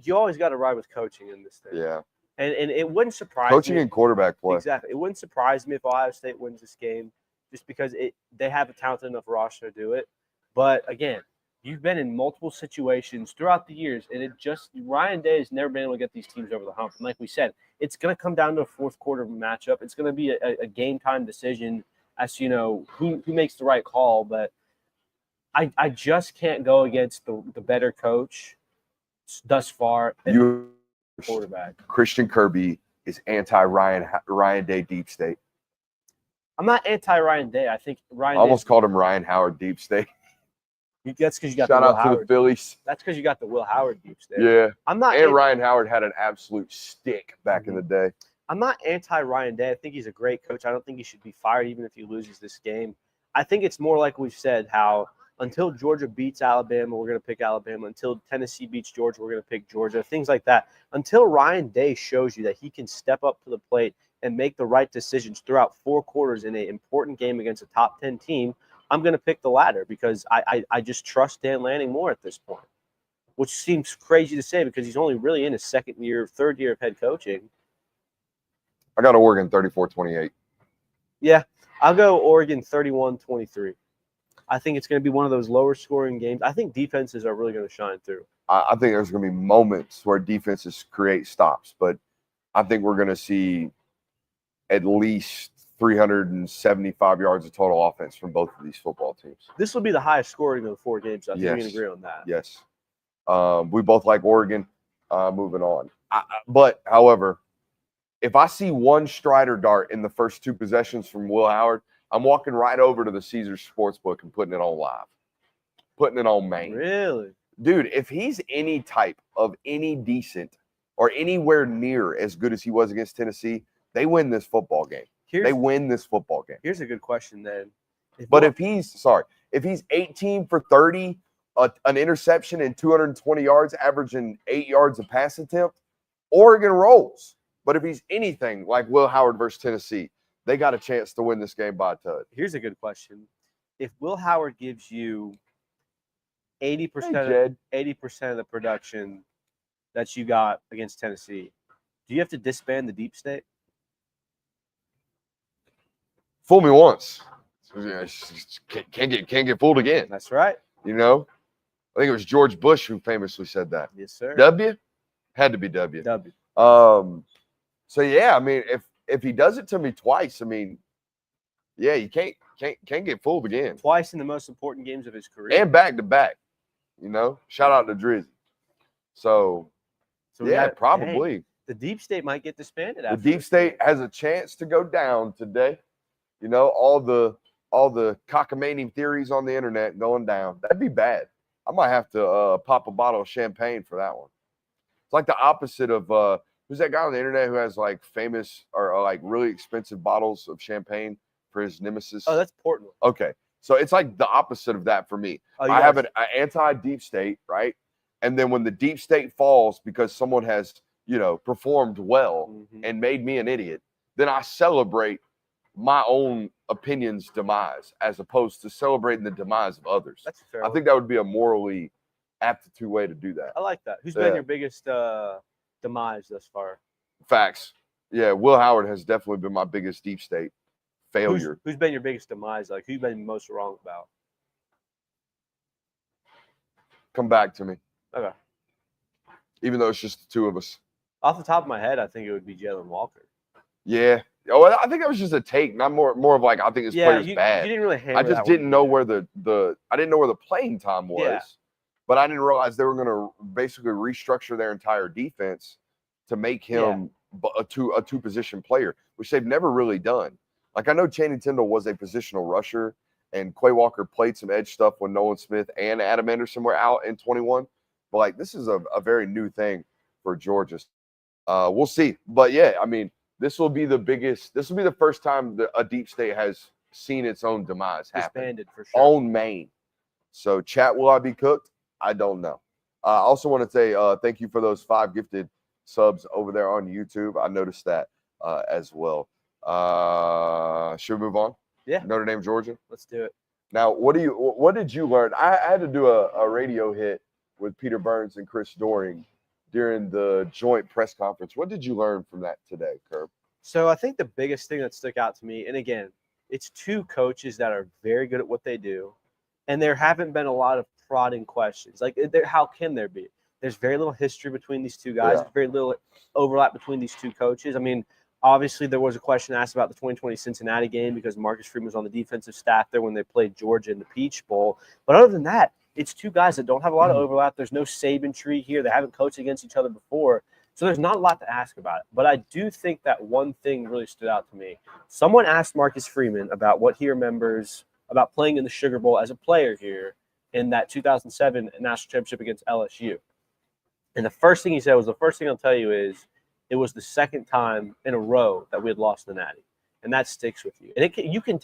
You always got to ride with coaching in this thing. Yeah. And it wouldn't surprise Coaching me. and quarterback play. Exactly. It wouldn't surprise me if Ohio State wins this game just because they have a talented enough roster to do it. But, again, you've been in multiple situations throughout the years, and Ryan Day has never been able to get these teams over the hump. And like we said, it's going to come down to a fourth quarter matchup. It's going to be a game-time decision as to, who makes the right call. But I just can't go against the better coach thus far. Quarterback. Christian Kirby is anti-Ryan Day deep state. I'm not anti-Ryan Day. I think Ryan I almost called him Ryan Howard deep state. That's because you got Shout the Will out to Howard. the Phillies. That's because you got the Will Howard deep state. Yeah. I'm not. And Ryan Howard had an absolute stick back in the day. I'm not anti-Ryan Day. I think he's a great coach. I don't think he should be fired even if he loses this game. I think it's more like we've said, how until Georgia beats Alabama, we're going to pick Alabama. Until Tennessee beats Georgia, we're going to pick Georgia. Things like that. Until Ryan Day shows you that he can step up to the plate and make the right decisions throughout 4 quarters in an important game against a top 10 team, I'm going to pick the latter because I just trust Dan Lanning more at this point, which seems crazy to say because he's only really in his third year of head coaching. I got Oregon 34-28. Yeah, I'll go Oregon 31-23. I think it's going to be one of those lower scoring games. I think defenses are really going to shine through. I think there's going to be moments where defenses create stops, but I think we're going to see at least 375 yards of total offense from both of these football teams. This will be the highest scoring of the 4 games. I think Yes. we can agree on that. Yes. We both like Oregon. Moving on. But, however, if I see one Strider dart in the first 2 possessions from Will Howard, I'm walking right over to the Caesars Sportsbook and putting it on live. Putting it on main. Really? Dude, if he's any type of any decent or anywhere near as good as he was against Tennessee, they win this football game. They win this football game. Here's a good question then. If he's 18 for 30, an interception and 220 yards, averaging 8 yards a pass attempt, Oregon rolls. But if he's anything like Will Howard versus Tennessee, they got a chance to win this game by a touch. Here's a good question. If Will Howard gives you 80% of the production that you got against Tennessee, do you have to disband the deep state? Fool me once. Can't get fooled again. That's right. I think it was George Bush who famously said that. Yes, sir. W? Had to be W. W. So yeah, I mean, if he does it to me twice, I mean, yeah, you can't get fooled again. Twice in the most important games of his career. And back to back. Shout out to Drizzy. So yeah, probably. Hey, the deep state might get disbanded. The deep state has a chance to go down today. All the cockamamie theories on the internet going down. That'd be bad. I might have to pop a bottle of champagne for that one. It's like the opposite of who's that guy on the internet who has like famous or like really expensive bottles of champagne for his nemesis? Oh, that's Portland. Okay. So it's like the opposite of that for me. I have an anti-deep state, right? And then when the deep state falls because someone has, performed well and made me an idiot, then I celebrate my own opinion's demise as opposed to celebrating the demise of others. That's fair. I think that would be a morally aptitude way to do that. I like that. Who's been your biggest demise thus far? Facts. Yeah, Will Howard has definitely been my biggest deep state failure. Who's been your biggest demise? Like, who you been most wrong about? Come back to me. Okay. Even though it's just the two of us. Off the top of my head, I think it would be Jalen Walker. Yeah. Oh, I think that was just a take, not more of like I think his player's bad. You didn't really hammer I just didn't know where the I didn't know where the playing time was. Yeah. But I didn't realize they were going to basically restructure their entire defense to make him a two position player, which they've never really done. Like I know Channing Tindall was a positional rusher, and Quay Walker played some edge stuff when Nolan Smith and Adam Anderson were out in 21. But like this is a very new thing for Georgia. We'll see. But yeah, I mean, this will be the biggest. This will be the first time that a deep state has seen its own demise happen. Disbanded for sure. On Maine. So chat, will I be cooked? I don't know. I also want to say thank you for those 5 gifted subs over there on YouTube. I noticed that as well. Should we move on? Yeah. Notre Dame, Georgia. Let's do it. Now, what did you learn? I had to do a radio hit with Peter Burns and Chris Doring during the joint press conference. What did you learn from that today, Curb? So I think the biggest thing that stuck out to me, and again, it's 2 coaches that are very good at what they do, and there haven't been a lot of prodding questions. Like, how can there be? There's very little history between these 2 guys. Yeah. There's very little overlap between these 2 coaches. I mean, obviously there was a question asked about the 2020 Cincinnati game because Marcus Freeman was on the defensive staff there when they played Georgia in the Peach Bowl. But other than that, it's 2 guys that don't have a lot of overlap. There's no Saban tree here. They haven't coached against each other before. So there's not a lot to ask about it. But I do think that one thing really stood out to me. Someone asked Marcus Freeman about what he remembers about playing in the Sugar Bowl as a player here in that 2007 national championship against LSU. And the first thing he said was, the first thing I'll tell you is it was the second time in a row that we had lost the Natty. And that sticks with you. And you can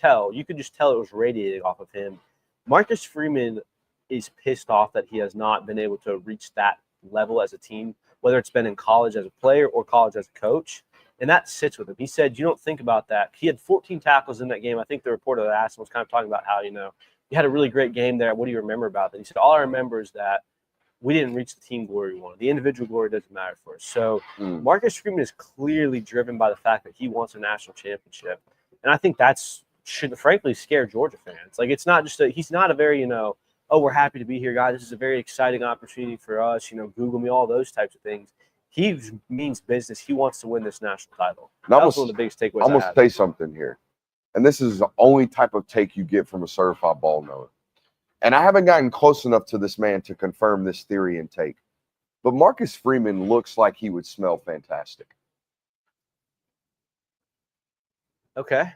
just tell it was radiating off of him. Marcus Freeman is pissed off that he has not been able to reach that level as a team, whether it's been in college as a player or college as a coach. And that sits with him. He said, you don't think about that. He had 14 tackles in that game. I think the reporter that asked him was kind of talking about how, you had a really great game there. What do you remember about that? He said, all I remember is that we didn't reach the team glory we wanted. The individual glory doesn't matter for us. So Marcus Freeman is clearly driven by the fact that he wants a national championship. And I think should frankly scare Georgia fans. Like, it's not just he's not a very, oh, we're happy to be here, guys. This is a very exciting opportunity for us. Google me, all those types of things. He means business. He wants to win this national title. That was one of the biggest takeaways. I'm going to say something here. And this is the only type of take you get from a certified ball knower. And I haven't gotten close enough to this man to confirm this theory and take. But Marcus Freeman looks like he would smell fantastic. Okay.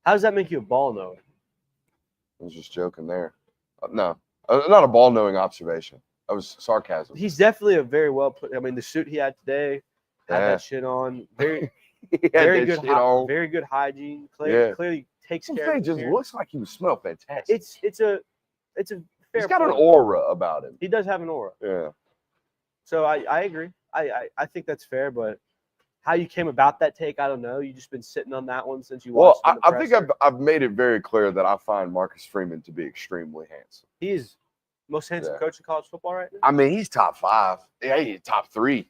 How does that make you a ball knower? I was just joking there. No, not a ball knowing observation. That was sarcasm. He's definitely a very well put. I mean, the suit he had today had that shit on. Very good hygiene. Clearly takes care of it. Just looks like he would smell fantastic. It's a fair He's got an aura about him. He does have an aura. Yeah. So I agree. I think that's fair, but how you came about that take, I don't know. You've just been sitting on that one since you watched. Well, I think I've made it very clear that I find Marcus Freeman to be extremely handsome. He is most handsome coach in college football right now. I mean, he's top 5. Yeah, he's top 3.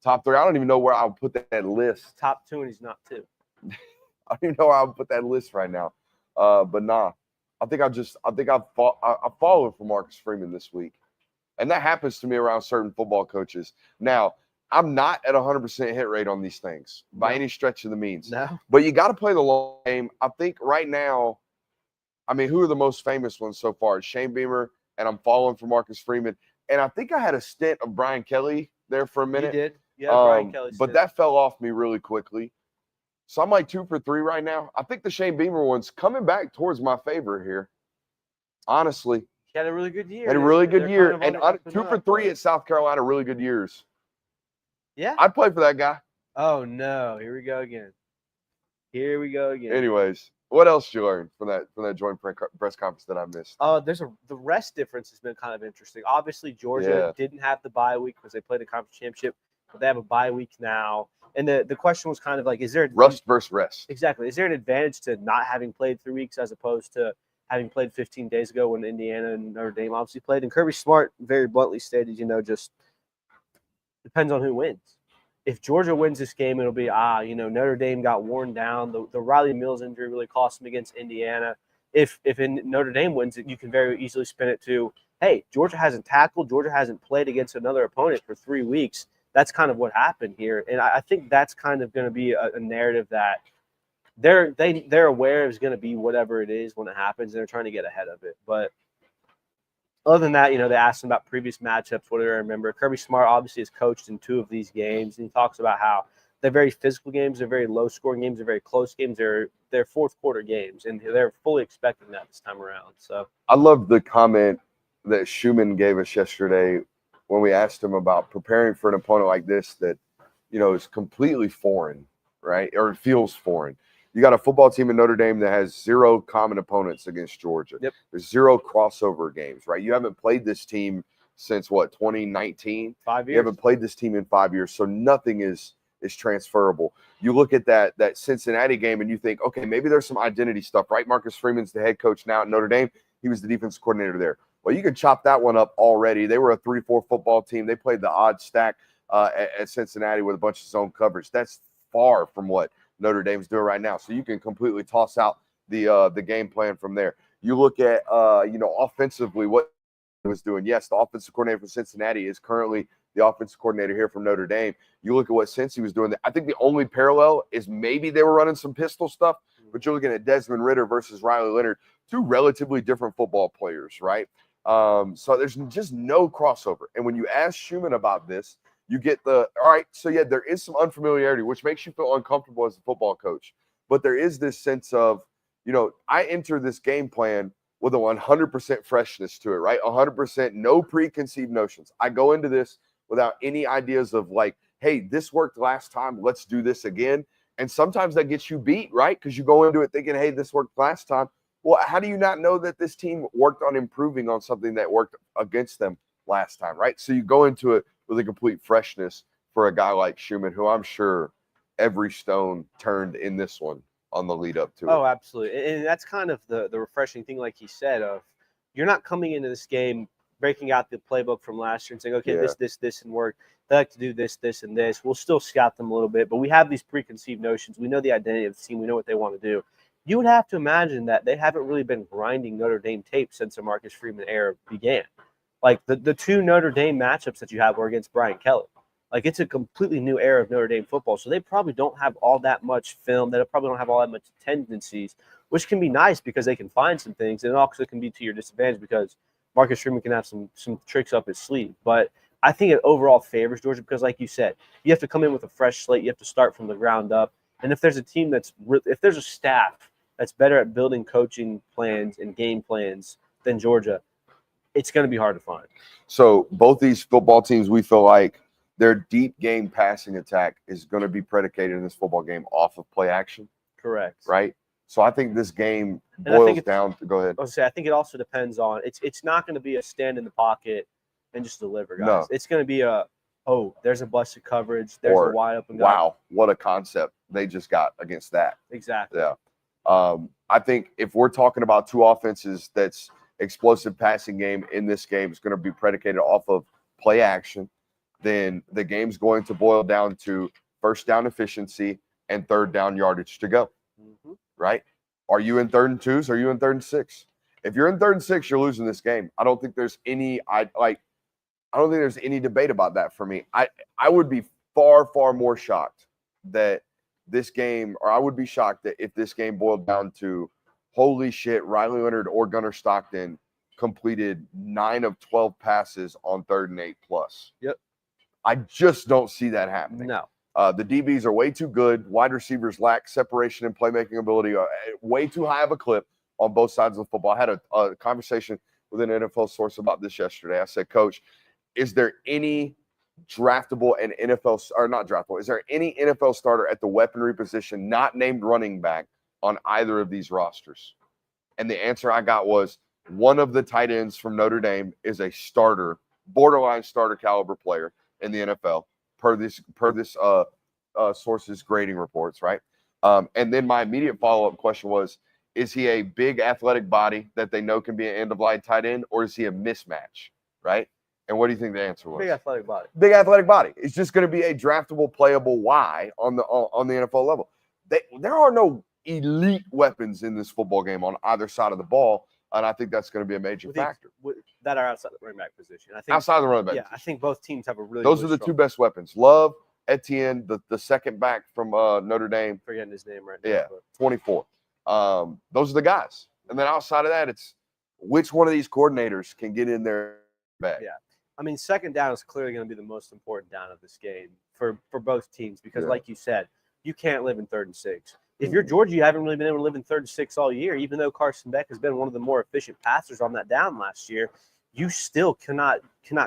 Top 3. I don't even know where I would put that list. Top 2, and he's not 2. I don't even know where I would put that list right now. But nah, I think I followed for Marcus Freeman this week, and that happens to me around certain football coaches. Now, I'm not at 100% hit rate on these things by any stretch of the means. No. But you got to play the long game. I think right now, I mean, who are the most famous ones so far? It's Shane Beamer, and I'm following for Marcus Freeman. And I think I had a stint of Brian Kelly there for a minute. You did. Yeah, Brian Kelly. But that fell off me really quickly. So I'm like 2 for 3 right now. I think the Shane Beamer one's coming back towards my favor here. Honestly. He had a really good year. Had a really good year. And 2 for 3 at South Carolina, really good years. Yeah. I'd play for that guy. Oh, no. Here we go again. Anyways, what else did you learn from that joint press conference that I missed? The rest difference has been kind of interesting. Obviously, Georgia didn't have the bye week because they played the conference championship, but they have a bye week now. And the question was kind of like, is there rust versus rest? Exactly. Is there an advantage to not having played 3 weeks as opposed to having played 15 days ago when Indiana and Notre Dame obviously played? And Kirby Smart very bluntly stated, just depends on who wins. If Georgia wins this game, it'll be, Notre Dame got worn down. The Riley Mills injury really cost them against Indiana. If Notre Dame wins it, you can very easily spin it to, hey, Georgia hasn't tackled. Georgia hasn't played against another opponent for 3 weeks. That's kind of what happened here. And I think that's kind of going to be a narrative that they're aware is going to be whatever it is when it happens, and they're trying to get ahead of it. But other than that, they asked him about previous matchups. What do I remember? Kirby Smart obviously has coached in 2 of these games, and he talks about how they're very physical games, they're very low-scoring games, they're very close games, they're fourth-quarter games, and they're fully expecting that this time around. So I love the comment that Schumann gave us yesterday when we asked him about preparing for an opponent like this that, is completely foreign, right? Or it feels foreign. You got a football team in Notre Dame that has 0 common opponents against Georgia. Yep. There's 0 crossover games, right? You haven't played this team since 2019? 5 years. You haven't played this team in 5 years, so nothing is transferable. You look at that Cincinnati game and you think, okay, maybe there's some identity stuff, right? Marcus Freeman's the head coach now at Notre Dame. He was the defense coordinator there. Well, you can chop that one up already. They were a 3-4 football team. They played the odd stack at Cincinnati with a bunch of zone coverage. That's far from what Notre Dame's doing right now. So you can completely toss out the game plan from there. You look at offensively what he was doing. Yes, the offensive coordinator for Cincinnati is currently the offensive coordinator here from Notre Dame. You look at what Cincy was doing. I think the only parallel is maybe they were running some pistol stuff, but you're looking at Desmond Ridder versus Riley Leonard, 2 relatively different football players, right? So there's just no crossover. And when you ask Schumann about this, you get all right, so yeah, there is some unfamiliarity, which makes you feel uncomfortable as a football coach. But there is this sense of, I enter this game plan with a 100% freshness to it, right? 100%, no preconceived notions. I go into this without any ideas of like, hey, this worked last time, let's do this again. And sometimes that gets you beat, right? Because you go into it thinking, hey, this worked last time. Well, how do you not know that this team worked on improving on something that worked against them last time, right? So you go into it with a complete freshness for a guy like Schumann, who I'm sure every stone turned in this one on the lead up to it. Oh, absolutely. And that's kind of the refreshing thing, like he said, of you're not coming into this game breaking out the playbook from last year and saying, okay, this and work. They like to do this, and this. We'll still scout them a little bit, but we have these preconceived notions. We know the identity of the team. We know what they want to do. You would have to imagine that they haven't really been grinding Notre Dame tape since the Marcus Freeman era began. Like the 2 Notre Dame matchups that you have were against Brian Kelly. Like it's a completely new era of Notre Dame football. So they probably don't have all that much film. They probably don't have all that much tendencies, which can be nice because they can find some things. And it also can be to your disadvantage because Marcus Freeman can have some tricks up his sleeve. But I think it overall favors Georgia because, like you said, you have to come in with a fresh slate. You have to start from the ground up. And if there's a team if there's a staff that's better at building coaching plans and game plans than Georgia, it's going to be hard to find. So both these football teams, we feel like their deep game passing attack is going to be predicated in this football game off of play action. Correct. Right? So I think this game boils down to – go ahead. I think it also depends on – it's not going to be a stand in the pocket and just deliver, guys. No. It's going to be there's a busted coverage. There's a wide open guy. Wow, what a concept they just got against that. Exactly. Yeah. I think if we're talking about 2 offenses that's explosive passing game in this game is going to be predicated off of play action, then the game's going to boil down to first down efficiency and third down yardage to go. Mm-hmm. Right? Are you in 3rd and 2s? Are you in 3rd and 6? If you're in 3rd and 6, you're losing this game. I don't think there's any debate about that for me. I would be far, far more shocked that this game, or I would be shocked that if this game boiled down to, holy shit, Riley Leonard or Gunnar Stockton completed 9 of 12 passes on 3rd and 8 plus. Yep. I just don't see that happening. No. The DBs are way too good. Wide receivers lack separation and playmaking ability. Way too high of a clip on both sides of the football. I had a conversation with an NFL source about this yesterday. I said, Coach, is there any draftable and NFL, or not draftable, is there any NFL starter at the weaponry position not named running back on either of these rosters? And the answer I got was one of the tight ends from Notre Dame is a starter, borderline starter caliber player in the NFL per this sources' grading reports, right? And then my immediate follow-up question was, is he a big athletic body that they know can be an end-of-line tight end, or is he a mismatch, right? And what do you think the answer was? Big athletic body. Big athletic body. It's just going to be a draftable, playable Y on the NFL level. There are no elite weapons in this football game on either side of the ball, and I think that's going to be a major factor. That are outside the running back position. I think outside of the running back. Yeah, I think both teams have a really. Those are the two best weapons. Love, Etienne, the second back from Notre Dame. Forgetting his name right now. Yeah, 24. Those are the guys. And then outside of that, it's which one of these coordinators can get in their bag. Yeah. I mean, second down is clearly going to be the most important down of this game for both teams because, like you said, you can't live in 3rd and 6. If you're Georgia, you haven't really been able to live in 3rd and 6 all year, even though Carson Beck has been one of the more efficient passers on that down last year. You still cannot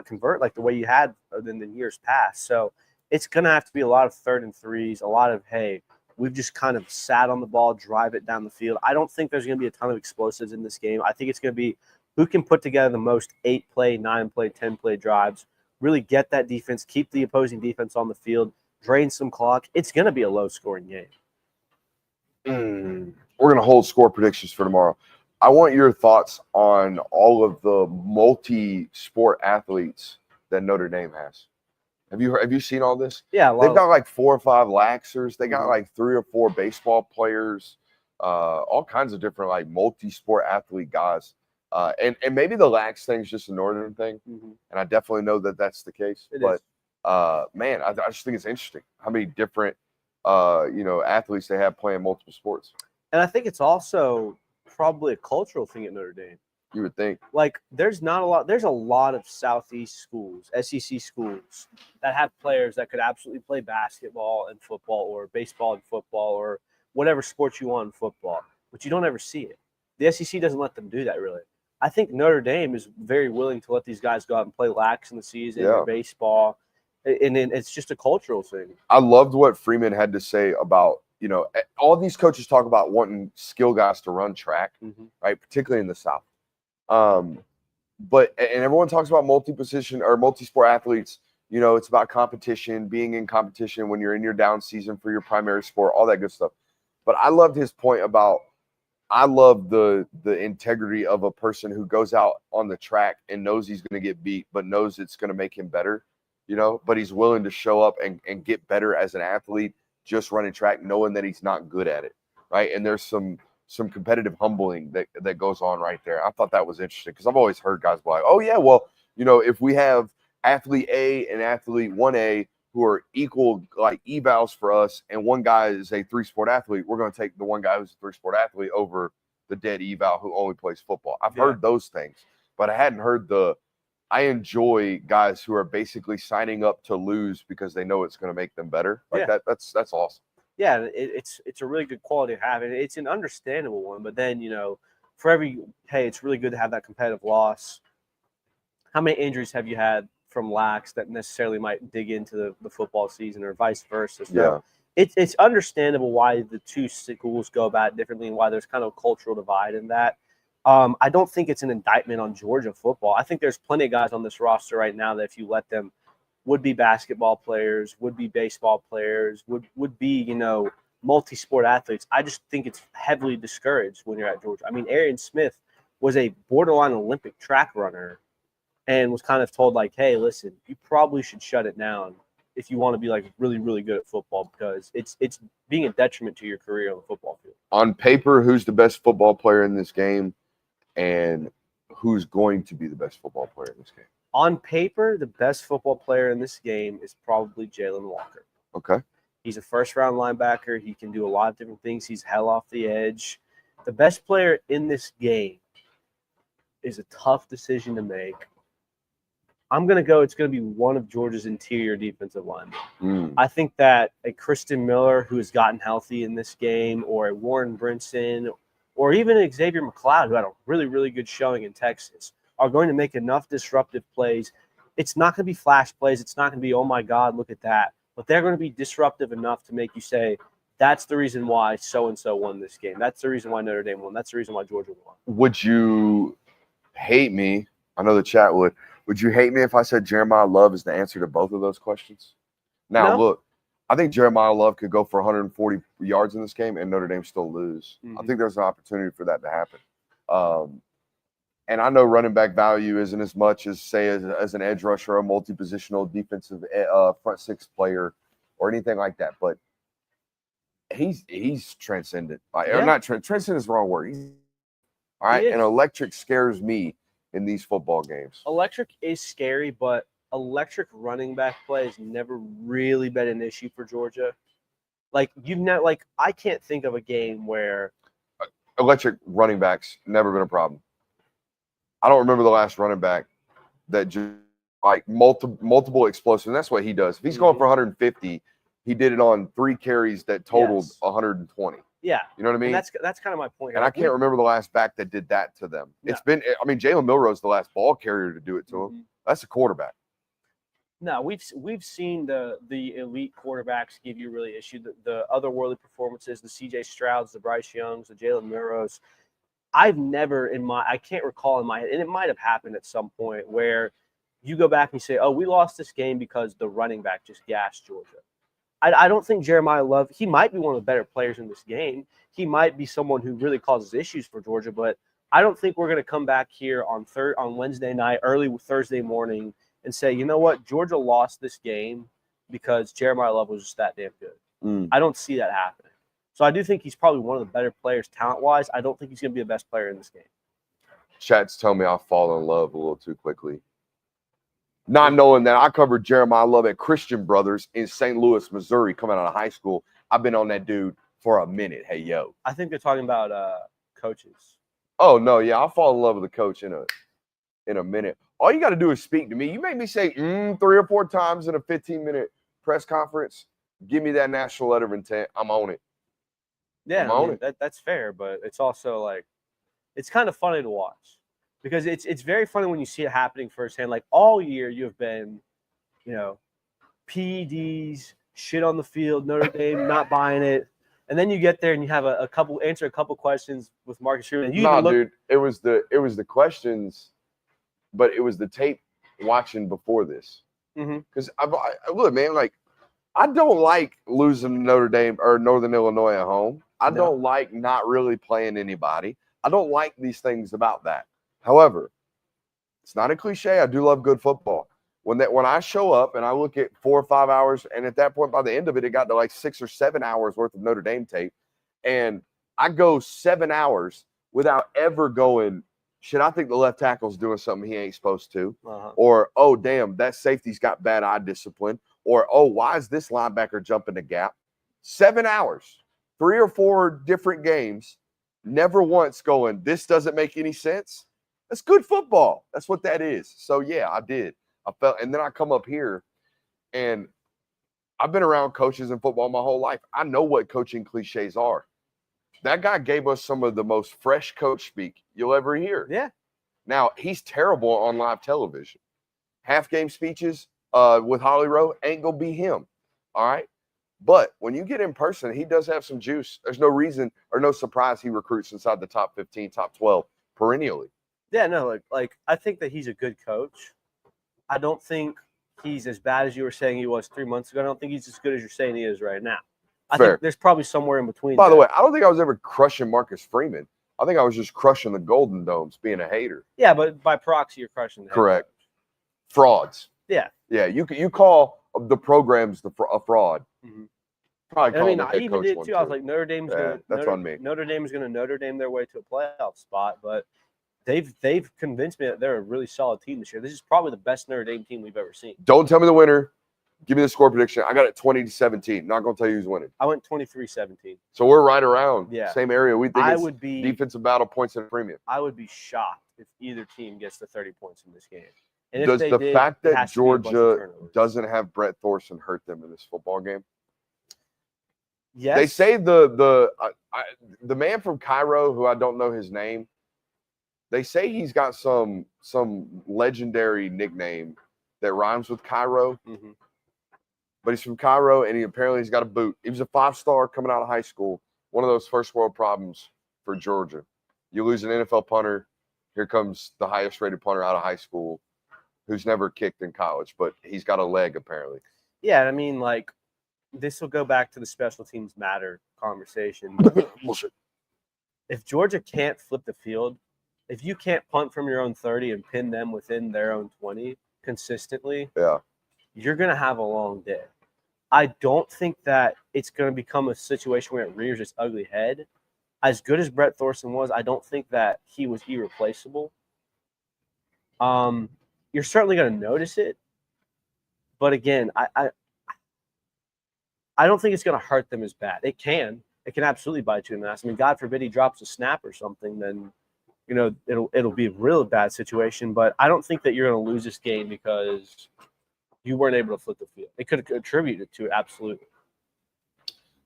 convert like the way you had in the years past. So it's going to have to be a lot of 3rd and 3s, a lot of, hey, we've just kind of sat on the ball, drive it down the field. I don't think there's going to be a ton of explosives in this game. I think it's going to be who can put together the most 8-play, 9-play, 10-play drives, really get that defense, keep the opposing defense on the field, drain some clock. It's going to be a low-scoring game. We're going to hold score predictions for tomorrow. I want your thoughts on all of the multi-sport athletes that Notre Dame has. Have you seen all this? Yeah, they've got like 4 or 5 laxers. They got like 3 or 4 baseball players, all kinds of different like multi-sport athlete guys. And maybe the lax thing is just a northern thing, and I definitely know that that's the case. Man, I just think it's interesting how many different athletes they have playing multiple sports. And I think it's also probably a cultural thing at Notre Dame. You would think. Like, there's a lot of Southeast schools, SEC schools, that have players that could absolutely play basketball and football or baseball and football or whatever sport you want in football, but you don't ever see it. The SEC doesn't let them do that, really. I think Notre Dame is very willing to let these guys go out and play lax in the season or baseball, and it's just a cultural thing. I loved what Freeman had to say about, all these coaches talk about wanting skill guys to run track, right, particularly in the South. But everyone talks about multi-position or multi-sport athletes. It's about competition, being in competition when you're in your down season for your primary sport, all that good stuff. But I loved his point about I love the integrity of a person who goes out on the track and knows he's going to get beat, but knows it's going to make him better, but he's willing to show up and get better as an athlete, just running track, knowing that he's not good at it, right? And there's some competitive humbling that goes on right there. I thought that was interesting because I've always heard guys be like, oh, yeah, well, if we have athlete A and athlete 1A who are equal like evals for us and one guy is a 3-sport athlete, we're going to take the one guy who's a 3-sport athlete over the dead eval who only plays football. I've heard those things, but I hadn't heard I enjoy guys who are basically signing up to lose because they know it's going to make them better. Like that's awesome. Yeah, it's a really good quality to have, and it's an understandable one. But then, for every it's really good to have that competitive loss. How many injuries have you had from lax that necessarily might dig into the football season, or vice versa? So it's understandable why the two schools go about it differently, and why there's kind of a cultural divide in that. I don't think it's an indictment on Georgia football. I think there's plenty of guys on this roster right now that if you let them, would be basketball players, would be baseball players, would be, multi-sport athletes. I just think it's heavily discouraged when you're at Georgia. I mean, Arian Smith was a borderline Olympic track runner and was kind of told, like, hey, listen, you probably should shut it down if you want to be, like, really, really good at football because it's being a detriment to your career on the football field. On paper, who's the best football player in this game and who's going to be the best football player in this game? On paper, the best football player in this game is probably Jalen Walker. Okay. He's a first-round linebacker. He can do a lot of different things. He's hell off the edge. The best player in this game is a tough decision to make. I'm going to go, it's going to be one of Georgia's interior defensive linemen. I think that a Kristen Miller, who has gotten healthy in this game, or a Warren Brinson, or even an Xavier McLeod, who had a really, really good showing in Texas, are going to make enough disruptive plays. It's not going to be flash plays. It's not going to be, oh, my God, look at that. But they're going to be disruptive enough to make you say, that's the reason why so-and-so won this game. That's the reason why Notre Dame won. That's the reason why Georgia won. Would you hate me? I know the chat would. Would you hate me if I said Jeremiah Love is the answer to both of those questions? Now, look, I think Jeremiah Love could go for 140 yards in this game and Notre Dame still lose. Mm-hmm. I think there's an opportunity for that to happen. And I know running back value isn't as much as, say, as an edge rusher, a multi-positional defensive front six player or anything like that. But he's transcendent. Or not transcendent is the wrong word. All right, and electric scares me in these football games. Electric is scary, but electric running back play has never really been an issue for Georgia. Like I can't think of a game where electric running backs never been a problem. I don't remember the last running back that just like multiple explosive. And that's what he does. If he's going for 150, he did it on 3 carries that totaled 120. Yeah. You know what I mean? And that's kind of my point. And I can't remember the last back that did that to them. No. It's been, I mean, Jalen Milroe's the last ball carrier to do it to him. That's a quarterback. No, we've seen the elite quarterbacks give you really issue. The otherworldly performances, the C.J. Strouds, the Bryce Youngs, the Jalen Milroe's. I've never I can't recall in my head, and it might have happened at some point where you go back and you say, oh, we lost this game because the running back just gassed Georgia. I don't think Jeremiah Love, he might be one of the better players in this game. He might be someone who really causes issues for Georgia, but I don't think we're going to come back here on Wednesday night, early Thursday morning, and say, you know what, Georgia lost this game because Jeremiah Love was just that damn good. I don't see that happening. So I do think he's probably one of the better players talent-wise. I don't think he's going to be the best player in this game. Chat's telling me I'll fall in love a little too quickly. Not knowing that I covered Jeremiah Love at Christian Brothers in St. Louis, Missouri, coming out of high school. I've been on that dude for a minute. Hey, yo. I think they're talking about coaches. Oh, no, yeah, I'll fall in love with a coach in a minute. All you got to do is speak to me. You make me say 3 or 4 times in a 15-minute press conference. Give me that national letter of intent. I'm on it. Yeah, that's fair, but it's also like it's kind of funny to watch because it's very funny when you see it happening firsthand. Like all year you have been, PEDs, shit on the field, Notre Dame not buying it, and then you get there and you have answer a couple questions with Marcus Sherman. Dude, it was the questions, but it was the tape watching before this. Because I look, man, like I don't like losing to Notre Dame or Northern Illinois at home. I don't like not really playing anybody. I don't like these things about that. However, it's not a cliche. I do love good football. When I show up and I look at 4 or 5 hours, and at that point, by the end of it, it got to like 6 or 7 hours worth of Notre Dame tape. And I go 7 hours without ever going, shit, I think the left tackle's doing something he ain't supposed to. Or, oh, damn, that safety's got bad eye discipline. Or, oh, why is this linebacker jumping the gap? 7 hours, 3 or 4 different games, never once going, this doesn't make any sense. That's good football. That's what that is. So, yeah, I did. I felt, and then I come up here, and I've been around coaches in football my whole life. I know what coaching cliches are. That guy gave us some of the most fresh coach speak you'll ever hear. Yeah. Now, he's terrible on live television. Half-game speeches with Holly Rowe ain't going to be him, all right? But when you get in person, he does have some juice. There's no reason or no surprise he recruits inside the top 15, top 12 perennially. Yeah, no, like I think that he's a good coach. I don't think he's as bad as you were saying he was 3 months ago. I don't think he's as good as you're saying he is right now. I think there's probably somewhere in between. By the way, I don't think I was ever crushing Marcus Freeman. I think I was just crushing the Golden Domes, being a hater. Yeah, but by proxy, you're crushing the correct frauds. Yeah, yeah. You call the programs a fraud. Probably. I mean, I even did too. I was like, Notre Dame's that's on me. Notre Dame is going to Notre Dame their way to a playoff spot, but they've convinced me that they're a really solid team this year. This is probably the best Notre Dame team we've ever seen. Don't tell me the winner. Give me the score prediction. I got it 20-17. Not going to tell you who's winning. I went 23-17. So we're right around. Yeah. Same area. We think it's defensive battle, points at a premium. I would be shocked if either team gets the 30 points in this game. And does the fact that Georgia doesn't have Brett Thorson hurt them in this football game? Yes. They say the man from Cairo, who I don't know his name, they say he's got some legendary nickname that rhymes with Cairo. But he's from Cairo, and he's got a boot. He was a 5-star coming out of high school. One of those first world problems for Georgia. You lose an NFL punter. Here comes the highest rated punter out of high school who's never kicked in college, but he's got a leg apparently. Yeah, I mean, like, this will go back to the special teams matter conversation. Bullshit. If Georgia can't flip the field, if you can't punt from your own 30 and pin them within their own 20 consistently, you're going to have a long day. I don't think that it's going to become a situation where it rears its ugly head. As good as Brett Thorson was, I don't think that he was irreplaceable. You're certainly going to notice it. But again, I don't think it's going to hurt them as bad. It can. It can absolutely bite you in the ass. I mean, God forbid he drops a snap or something, then it'll be a real bad situation. But I don't think that you're going to lose this game because you weren't able to flip the field. It could have contributed to it, absolutely.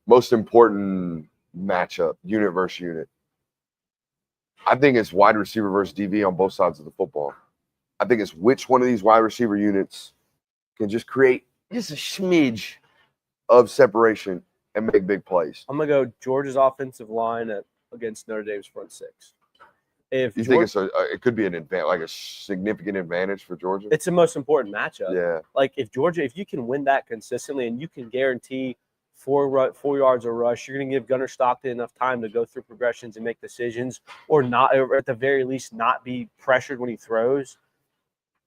Most important matchup, unit versus unit. I think it's wide receiver versus DB on both sides of the football. I think it's which one of these wide receiver units can just create just a smidge of separation and make big plays. I'm going to go Georgia's offensive line against Notre Dame's front six. If you think it could be an advantage, like a significant advantage for Georgia? It's the most important matchup. Yeah. Like if you can win that consistently and you can guarantee 4 yards of rush, you're going to give Gunnar Stockton enough time to go through progressions and make decisions, or at the very least not be pressured when he throws.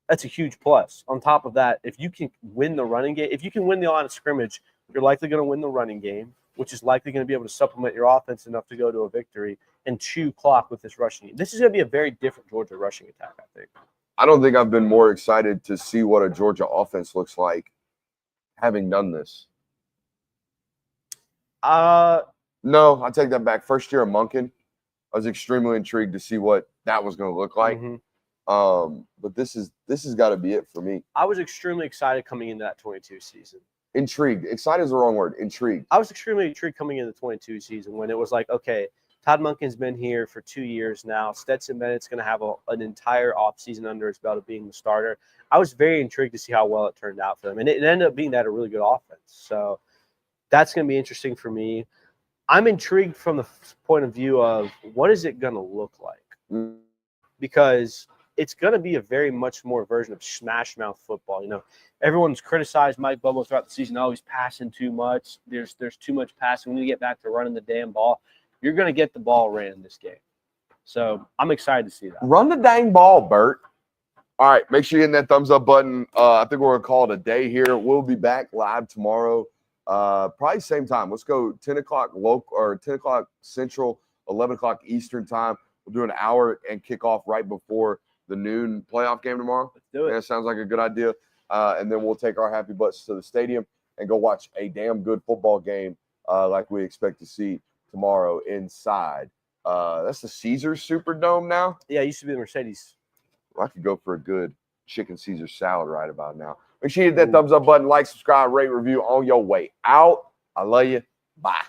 That's a huge plus. On top of that, if you can win the running game, if you can win the line of scrimmage, you're likely going to win the running game, which is likely going to be able to supplement your offense enough to go to a victory and chew clock with this rushing game. This is going to be a very different Georgia rushing attack, I think. I don't think I've been more excited to see what a Georgia offense looks like having done this. No, I take that back. First year of Monken, I was extremely intrigued to see what that was going to look like. Mm-hmm. But this has got to be it for me. I was extremely excited coming into that 22 season. Intrigued. Excited is the wrong word. Intrigued. I was extremely intrigued coming into the 22 season when it was like, okay, Todd Monken's been here for 2 years now. Stetson Bennett's going to have an entire offseason under his belt of being the starter. I was very intrigued to see how well it turned out for them. And it ended up being that a really good offense. So that's going to be interesting for me. I'm intrigued from the point of view of what is it going to look like? Because it's going to be a very much more version of smash mouth football. Everyone's criticized Mike Bobo throughout the season. Oh, he's passing too much. There's too much passing. We need to get back to running the damn ball. You're going to get the ball ran in this game. So I'm excited to see that. Run the dang ball, Bert. All right, make sure you hit that thumbs up button. I think we're going to call it a day here. We'll be back live tomorrow, probably same time. Let's go 10 o'clock local or 10 o'clock Central, 11 o'clock Eastern time. We'll do an hour and kick off right before the noon playoff game tomorrow. Let's do it. That sounds like a good idea. And then we'll take our happy butts to the stadium and go watch a damn good football game like we expect to see tomorrow inside. That's the Caesars Superdome now? Yeah, it used to be the Mercedes. I could go for a good chicken Caesar salad right about now. Make sure you hit that thumbs up button, like, subscribe, rate, review on your way out. I love you. Bye.